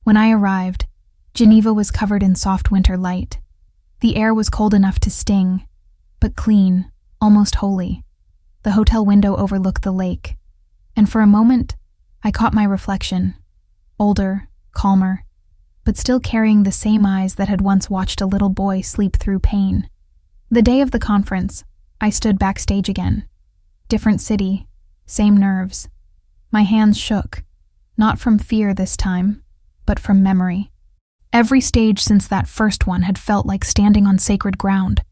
When I arrived, Geneva was covered in soft winter light. The air was cold enough to sting, but clean, almost holy. The hotel window overlooked the lake, and for a moment, I caught my reflection, older, calmer, but still carrying the same eyes that had once watched a little boy sleep through pain. The day of the conference, I stood backstage again. Different city, same nerves. My hands shook. Not from fear this time, but from memory. Every stage since that first one had felt like standing on sacred ground,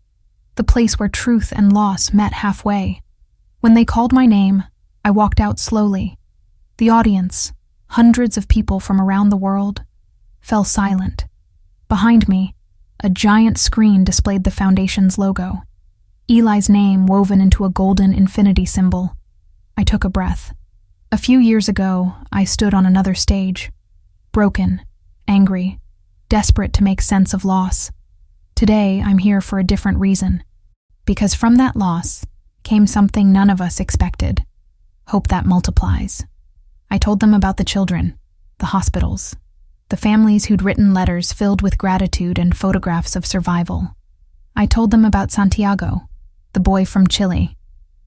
the place where truth and loss met halfway. When they called my name, I walked out slowly. The audience, hundreds of people from around the world, fell silent. Behind me, a giant screen displayed the Foundation's logo, Eli's name woven into a golden infinity symbol. I took a breath. A few years ago, I stood on another stage, broken, angry, desperate to make sense of loss. Today, I'm here for a different reason, because from that loss came something none of us expected, hope that multiplies. I told them about the children, the hospitals, the families who'd written letters filled with gratitude and photographs of survival. I told them about Santiago, the boy from Chile,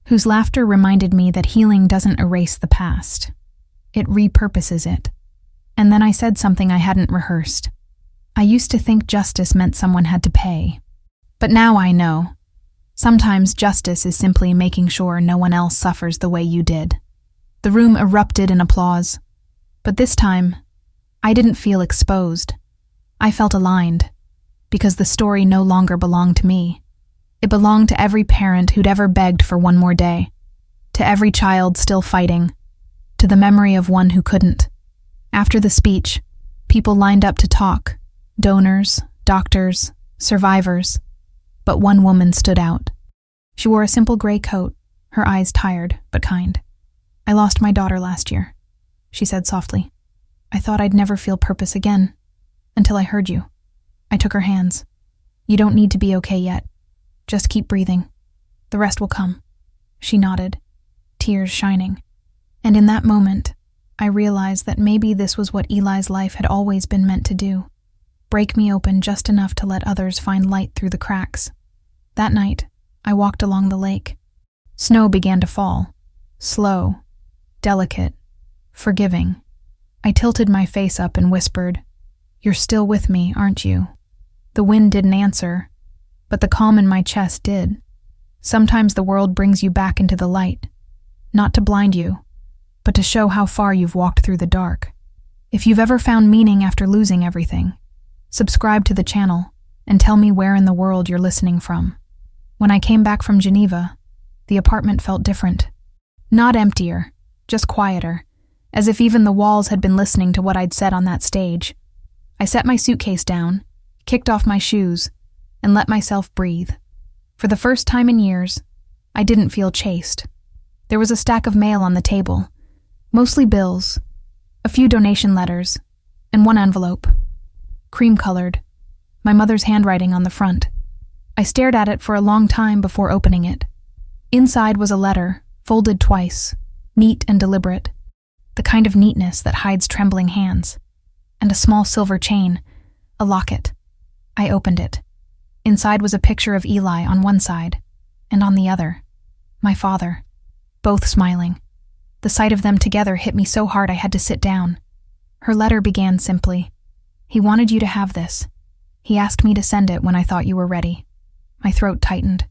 whose laughter reminded me that healing doesn't erase the past. It repurposes it. And then I said something I hadn't rehearsed. I used to think justice meant someone had to pay. But now I know. Sometimes justice is simply making sure no one else suffers the way you did. The room erupted in applause. But this time, I didn't feel exposed. I felt aligned, because the story no longer belonged to me. It belonged to every parent who'd ever begged for one more day, to every child still fighting, to the memory of one who couldn't. After the speech, people lined up to talk, donors, doctors, survivors, but one woman stood out. She wore a simple gray coat, her eyes tired but kind. "I lost my daughter last year," she said softly. "I thought I'd never feel purpose again, until I heard you." I took her hands. "You don't need to be okay yet. Just keep breathing. The rest will come." She nodded, tears shining. And in that moment, I realized that maybe this was what Eli's life had always been meant to do. Break me open just enough to let others find light through the cracks. That night, I walked along the lake. Snow began to fall. Slow, delicate, forgiving. I tilted my face up and whispered, "You're still with me, aren't you?" The wind didn't answer, but the calm in my chest did. Sometimes the world brings you back into the light, not to blind you, but to show how far you've walked through the dark. If you've ever found meaning after losing everything, subscribe to the channel and tell me where in the world you're listening from. When I came back from Geneva, the apartment felt different. Not emptier, just quieter, as if even the walls had been listening to what I'd said on that stage. I set my suitcase down, kicked off my shoes, and let myself breathe. For the first time in years, I didn't feel chased. There was a stack of mail on the table, mostly bills, a few donation letters, and one envelope. Cream-colored, my mother's handwriting on the front. I stared at it for a long time before opening it. Inside was a letter, folded twice, neat and deliberate, the kind of neatness that hides trembling hands, and a small silver chain, a locket. I opened it. Inside was a picture of Eli on one side, and on the other, my father, both smiling. The sight of them together hit me so hard I had to sit down. Her letter began simply, "He wanted you to have this. He asked me to send it when I thought you were ready." My throat tightened.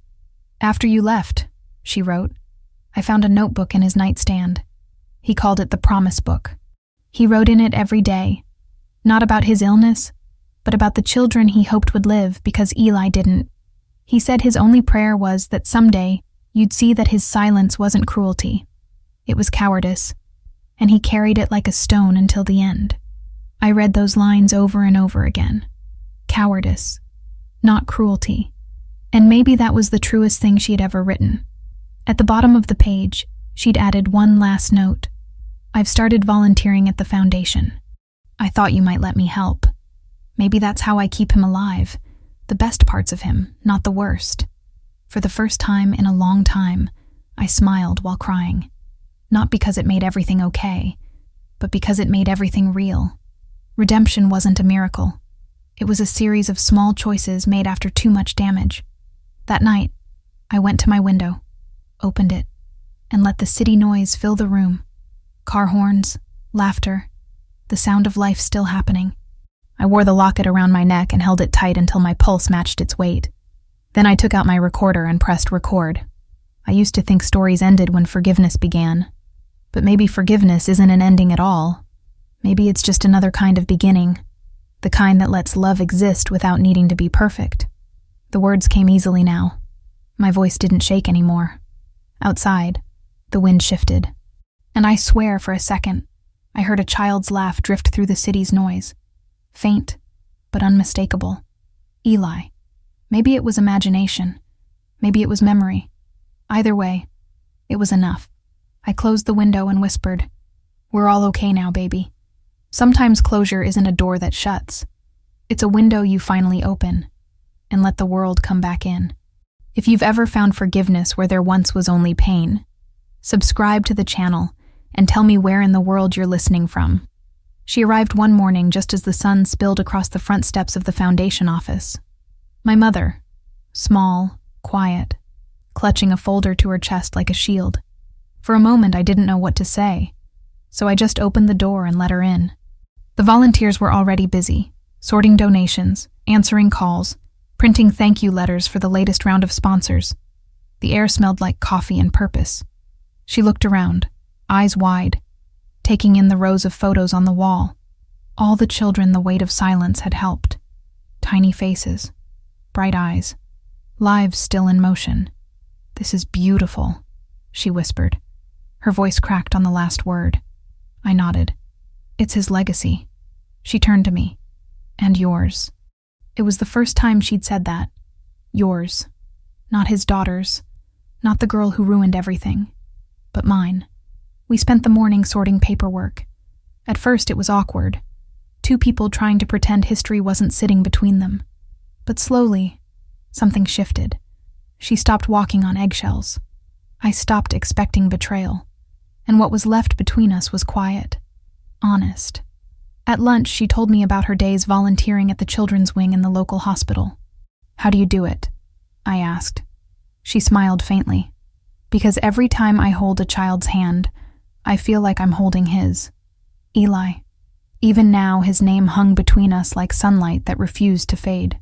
"After you left," she wrote, "I found a notebook in his nightstand. He called it the Promise Book. He wrote in it every day, not about his illness, but about the children he hoped would live because Eli didn't. He said his only prayer was that someday you'd see that his silence wasn't cruelty. It was cowardice, and he carried it like a stone until the end." I read those lines over and over again. Cowardice, not cruelty. And maybe that was the truest thing she had ever written. At the bottom of the page, she'd added one last note. "I've started volunteering at the foundation. I thought you might let me help. Maybe that's how I keep him alive, the best parts of him, not the worst." For the first time in a long time, I smiled while crying. Not because it made everything okay, but because it made everything real. Redemption wasn't a miracle. It was a series of small choices made after too much damage. That night, I went to my window, opened it, and let the city noise fill the room. Car horns, laughter, the sound of life still happening. I wore the locket around my neck and held it tight until my pulse matched its weight. Then I took out my recorder and pressed record. I used to think stories ended when forgiveness began. But maybe forgiveness isn't an ending at all. Maybe it's just another kind of beginning, the kind that lets love exist without needing to be perfect. The words came easily now. My voice didn't shake anymore. Outside, the wind shifted. And I swear for a second, I heard a child's laugh drift through the city's noise. Faint, but unmistakable. Eli. Maybe it was imagination. Maybe it was memory. Either way, it was enough. I closed the window and whispered, "We're all okay now, baby." Sometimes closure isn't a door that shuts. It's a window you finally open and let the world come back in. If you've ever found forgiveness where there once was only pain, subscribe to the channel and tell me where in the world you're listening from. She arrived one morning just as the sun spilled across the front steps of the foundation office. My mother, small, quiet, clutching a folder to her chest like a shield. For a moment I didn't know what to say, so I just opened the door and let her in. The volunteers were already busy, sorting donations, answering calls, printing thank you letters for the latest round of sponsors. The air smelled like coffee and purpose. She looked around, eyes wide, taking in the rows of photos on the wall. All the children the weight of silence had helped. Tiny faces, bright eyes, lives still in motion. "This is beautiful," she whispered. Her voice cracked on the last word. I nodded. "It's his legacy." She turned to me. "And yours." It was the first time she'd said that. Yours. Not his daughter's. Not the girl who ruined everything. But mine. We spent the morning sorting paperwork. At first it was awkward. Two people trying to pretend history wasn't sitting between them. But slowly, something shifted. She stopped walking on eggshells. I stopped expecting betrayal. And what was left between us was quiet. Honest. At lunch, she told me about her days volunteering at the children's wing in the local hospital. "How do you do it?" I asked. She smiled faintly. "Because every time I hold a child's hand, I feel like I'm holding his. Eli. Even now, his name hung between us like sunlight that refused to fade.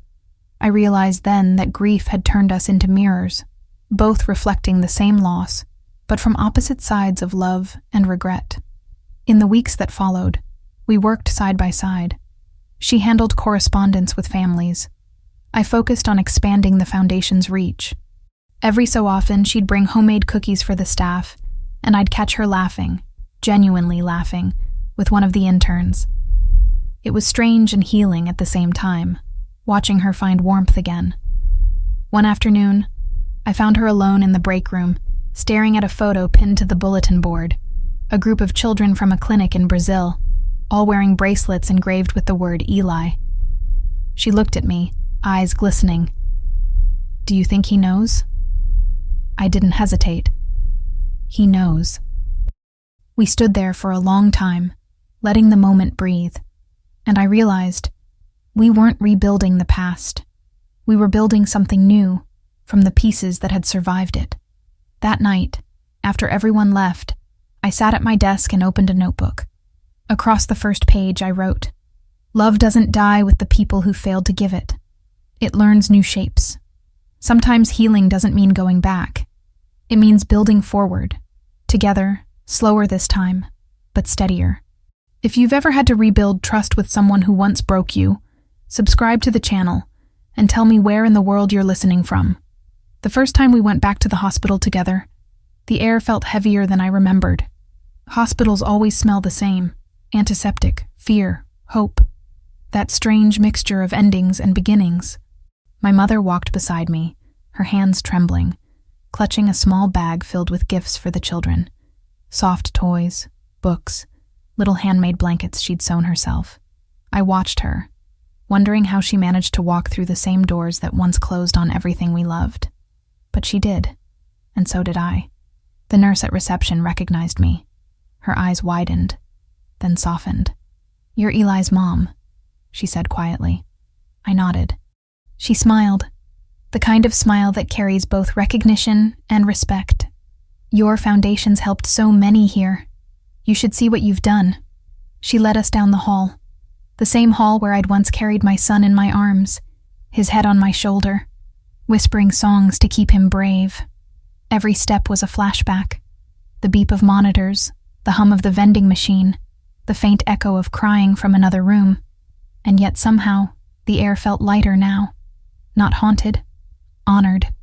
I realized then that grief had turned us into mirrors, both reflecting the same loss, but from opposite sides of love and regret. In the weeks that followed, we worked side by side. She handled correspondence with families. I focused on expanding the foundation's reach. Every so often, she'd bring homemade cookies for the staff, and I'd catch her laughing, genuinely laughing, with one of the interns. It was strange and healing at the same time, watching her find warmth again. One afternoon, I found her alone in the break room, staring at a photo pinned to the bulletin board. A group of children from a clinic in Brazil, all wearing bracelets engraved with the word Eli. She looked at me, eyes glistening. "Do you think he knows?" I didn't hesitate. He knows. We stood there for a long time, letting the moment breathe, and I realized we weren't rebuilding the past. We were building something new from the pieces that had survived it. That night, after everyone left, I sat at my desk and opened a notebook. Across the first page, I wrote, "Love doesn't die with the people who failed to give it. It learns new shapes. Sometimes healing doesn't mean going back. It means building forward, together, slower this time, but steadier." If you've ever had to rebuild trust with someone who once broke you, subscribe to the channel and tell me where in the world you're listening from. The first time we went back to the hospital together, the air felt heavier than I remembered. Hospitals always smell the same: antiseptic, fear, hope. That strange mixture of endings and beginnings. My mother walked beside me, her hands trembling, clutching a small bag filled with gifts for the children. Soft toys, books, little handmade blankets she'd sewn herself. I watched her, wondering how she managed to walk through the same doors that once closed on everything we loved. But she did, and so did I. The nurse at reception recognized me. Her eyes widened, then softened. "You're Eli's mom," she said quietly. I nodded. She smiled, the kind of smile that carries both recognition and respect. "Your foundation's helped so many here. You should see what you've done." She led us down the hall, the same hall where I'd once carried my son in my arms, his head on my shoulder, whispering songs to keep him brave. Every step was a flashback. The beep of monitors, the hum of the vending machine, the faint echo of crying from another room. And yet somehow, the air felt lighter now. Not haunted, honored.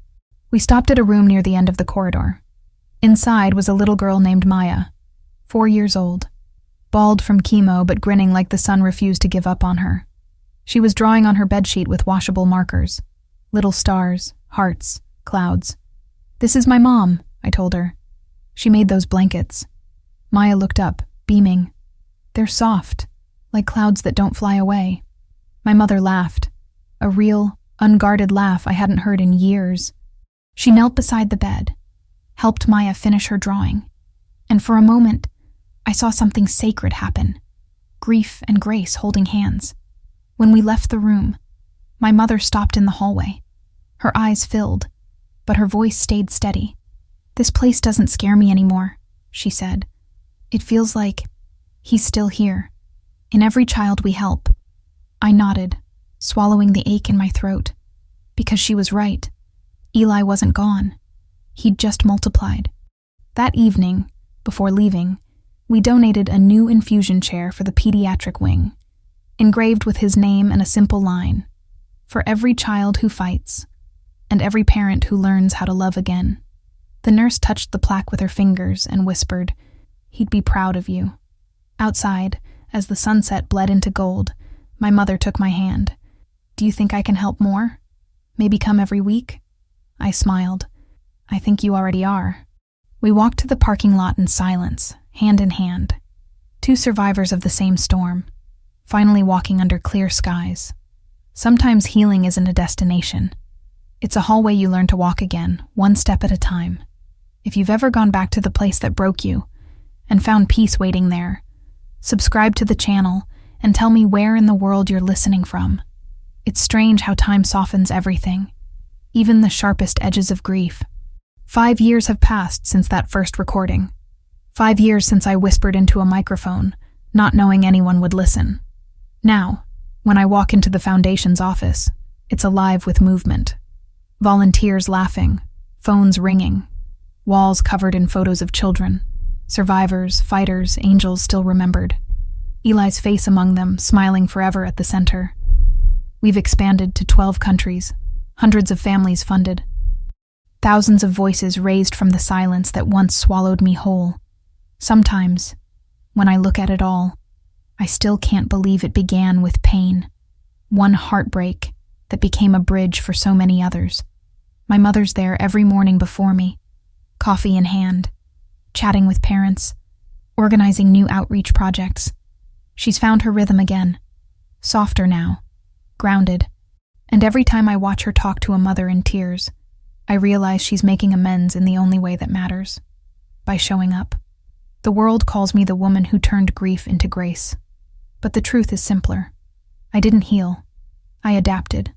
We stopped at a room near the end of the corridor. Inside was a little girl named Maya, 4 years old, bald from chemo but grinning like the sun refused to give up on her. She was drawing on her bedsheet with washable markers. Little stars, hearts, clouds. "This is my mom," I told her. She made those blankets. Maya looked up, beaming. "They're soft, like clouds that don't fly away." My mother laughed, a real, unguarded laugh I hadn't heard in years. She knelt beside the bed, helped Maya finish her drawing, and for a moment, I saw something sacred happen. Grief and grace holding hands. When we left the room, my mother stopped in the hallway. Her eyes filled, but her voice stayed steady. "This place doesn't scare me anymore," she said. "It feels like he's still here, in every child we help." I nodded, swallowing the ache in my throat, because she was right. Eli wasn't gone. He'd just multiplied. That evening, before leaving, we donated a new infusion chair for the pediatric wing, engraved with his name and a simple line, "For every child who fights, and every parent who learns how to love again." The nurse touched the plaque with her fingers and whispered, "He'd be proud of you." Outside, as the sunset bled into gold, my mother took my hand. "Do you think I can help more? Maybe come every week?" I smiled. "I think you already are." We walked to the parking lot in silence, hand in hand. Two survivors of the same storm, finally walking under clear skies. Sometimes healing isn't a destination. It's a hallway you learn to walk again, one step at a time. If you've ever gone back to the place that broke you and found peace waiting there, subscribe to the channel and tell me where in the world you're listening from. It's strange how time softens everything, even the sharpest edges of grief. 5 years have passed since that first recording. 5 years since I whispered into a microphone, not knowing anyone would listen. Now, when I walk into the Foundation's office, it's alive with movement. Volunteers laughing, phones ringing, walls covered in photos of children, survivors, fighters, angels still remembered. Eli's face among them, smiling forever at the center. We've expanded to 12 countries, hundreds of families funded. Thousands of voices raised from the silence that once swallowed me whole. Sometimes, when I look at it all, I still can't believe it began with pain. One heartbreak that became a bridge for so many others. My mother's there every morning before me, coffee in hand, chatting with parents, organizing new outreach projects. She's found her rhythm again, softer now, grounded. And every time I watch her talk to a mother in tears, I realize she's making amends in the only way that matters, by showing up. The world calls me the woman who turned grief into grace. But the truth is simpler. I didn't heal. I adapted.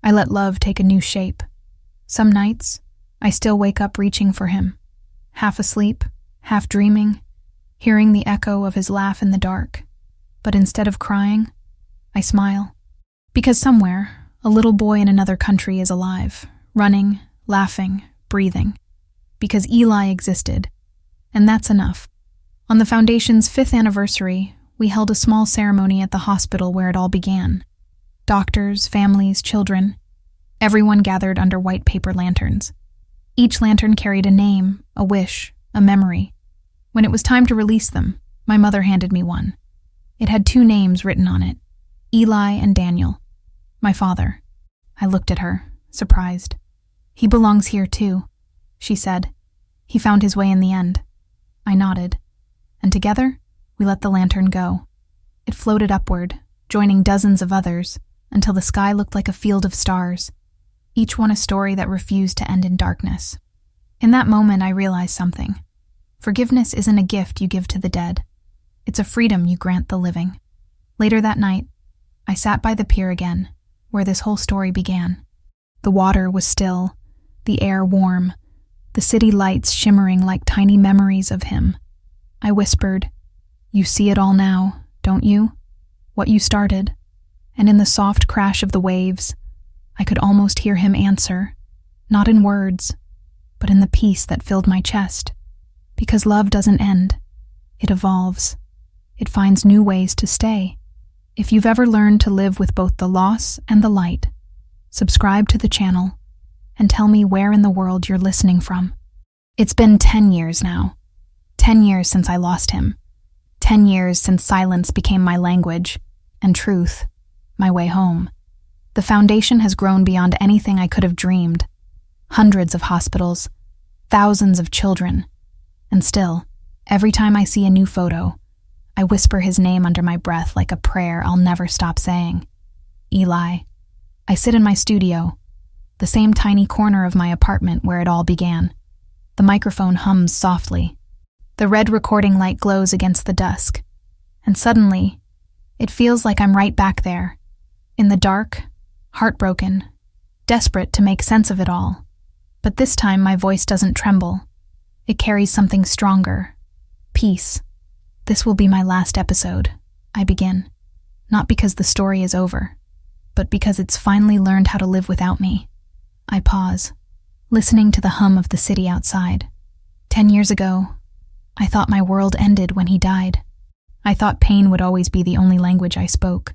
I let love take a new shape. Some nights, I still wake up reaching for him, half asleep, half dreaming, hearing the echo of his laugh in the dark. But instead of crying, I smile. Because somewhere, a little boy in another country is alive, running, laughing, breathing. Because Eli existed. And that's enough. On the Foundation's 5th anniversary, we held a small ceremony at the hospital where it all began. Doctors, families, children. Everyone gathered under white paper lanterns. Each lantern carried a name, a wish, a memory. When it was time to release them, my mother handed me one. It had 2 names written on it, Eli and Daniel, my father. I looked at her, surprised. "He belongs here too," she said. "He found his way in the end." I nodded, and together, we let the lantern go. It floated upward, joining dozens of others, until the sky looked like a field of stars, each one a story that refused to end in darkness. In that moment, I realized something. Forgiveness isn't a gift you give to the dead. It's a freedom you grant the living. Later that night, I sat by the pier again, where this whole story began. The water was still, the air warm, the city lights shimmering like tiny memories of him. I whispered, "You see it all now, don't you? What you started." And in the soft crash of the waves, I could almost hear him answer, not in words, but in the peace that filled my chest. Because love doesn't end. It evolves. It finds new ways to stay. If you've ever learned to live with both the loss and the light, subscribe to the channel and tell me where in the world you're listening from. It's been 10 years now. 10 years since I lost him. 10 years since silence became my language, and truth, my way home. The foundation has grown beyond anything I could have dreamed. Hundreds of hospitals, thousands of children. And still, every time I see a new photo, I whisper his name under my breath like a prayer I'll never stop saying. Eli. I sit in my studio, the same tiny corner of my apartment where it all began. The microphone hums softly. The red recording light glows against the dusk. And suddenly, it feels like I'm right back there, in the dark, heartbroken, desperate to make sense of it all. But this time my voice doesn't tremble. It carries something stronger. Peace. This will be my last episode, I begin. Not because the story is over, but because it's finally learned how to live without me. I pause, listening to the hum of the city outside. 10 years ago, I thought my world ended when he died. I thought pain would always be the only language I spoke.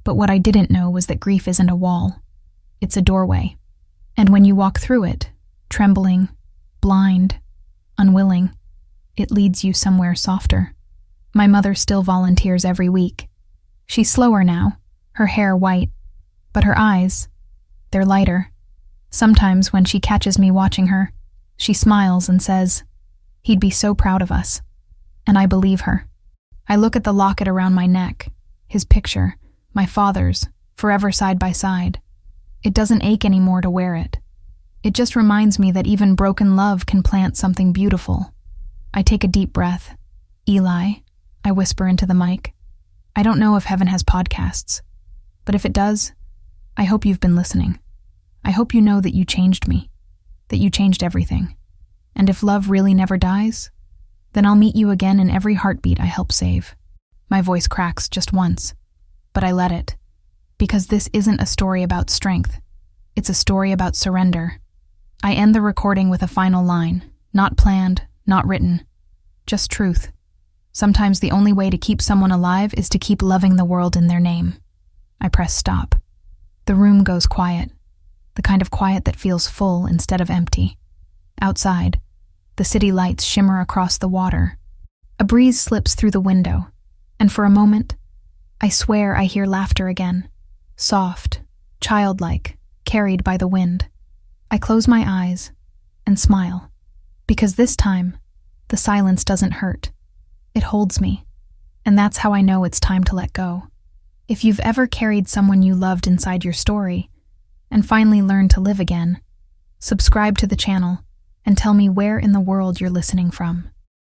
But what I didn't know was that grief isn't a wall. It's a doorway. And when you walk through it, trembling, blind, unwilling, it leads you somewhere softer. My mother still volunteers every week. She's slower now, her hair white, but her eyes, they're lighter. Sometimes when she catches me watching her, she smiles and says, "He'd be so proud of us." And I believe her. I look at the locket around my neck, his picture, my father's, forever side by side. It doesn't ache anymore to wear it. It just reminds me that even broken love can plant something beautiful. I take a deep breath. Eli, I whisper into the mic. I don't know if heaven has podcasts, but if it does, I hope you've been listening. I hope you know that you changed me, that you changed everything. And if love really never dies, then I'll meet you again in every heartbeat I help save. My voice cracks just once, but I let it, because this isn't a story about strength. It's a story about surrender. I end the recording with a final line, not planned, not written, just truth. Sometimes the only way to keep someone alive is to keep loving the world in their name. I press stop. The room goes quiet, the kind of quiet that feels full instead of empty. Outside, the city lights shimmer across the water. A breeze slips through the window, and for a moment, I swear I hear laughter again, soft, childlike, carried by the wind. I close my eyes and smile, because this time, the silence doesn't hurt. It holds me, and that's how I know it's time to let go. If you've ever carried someone you loved inside your story, and finally learned to live again, subscribe to the channel and tell me where in the world you're listening from.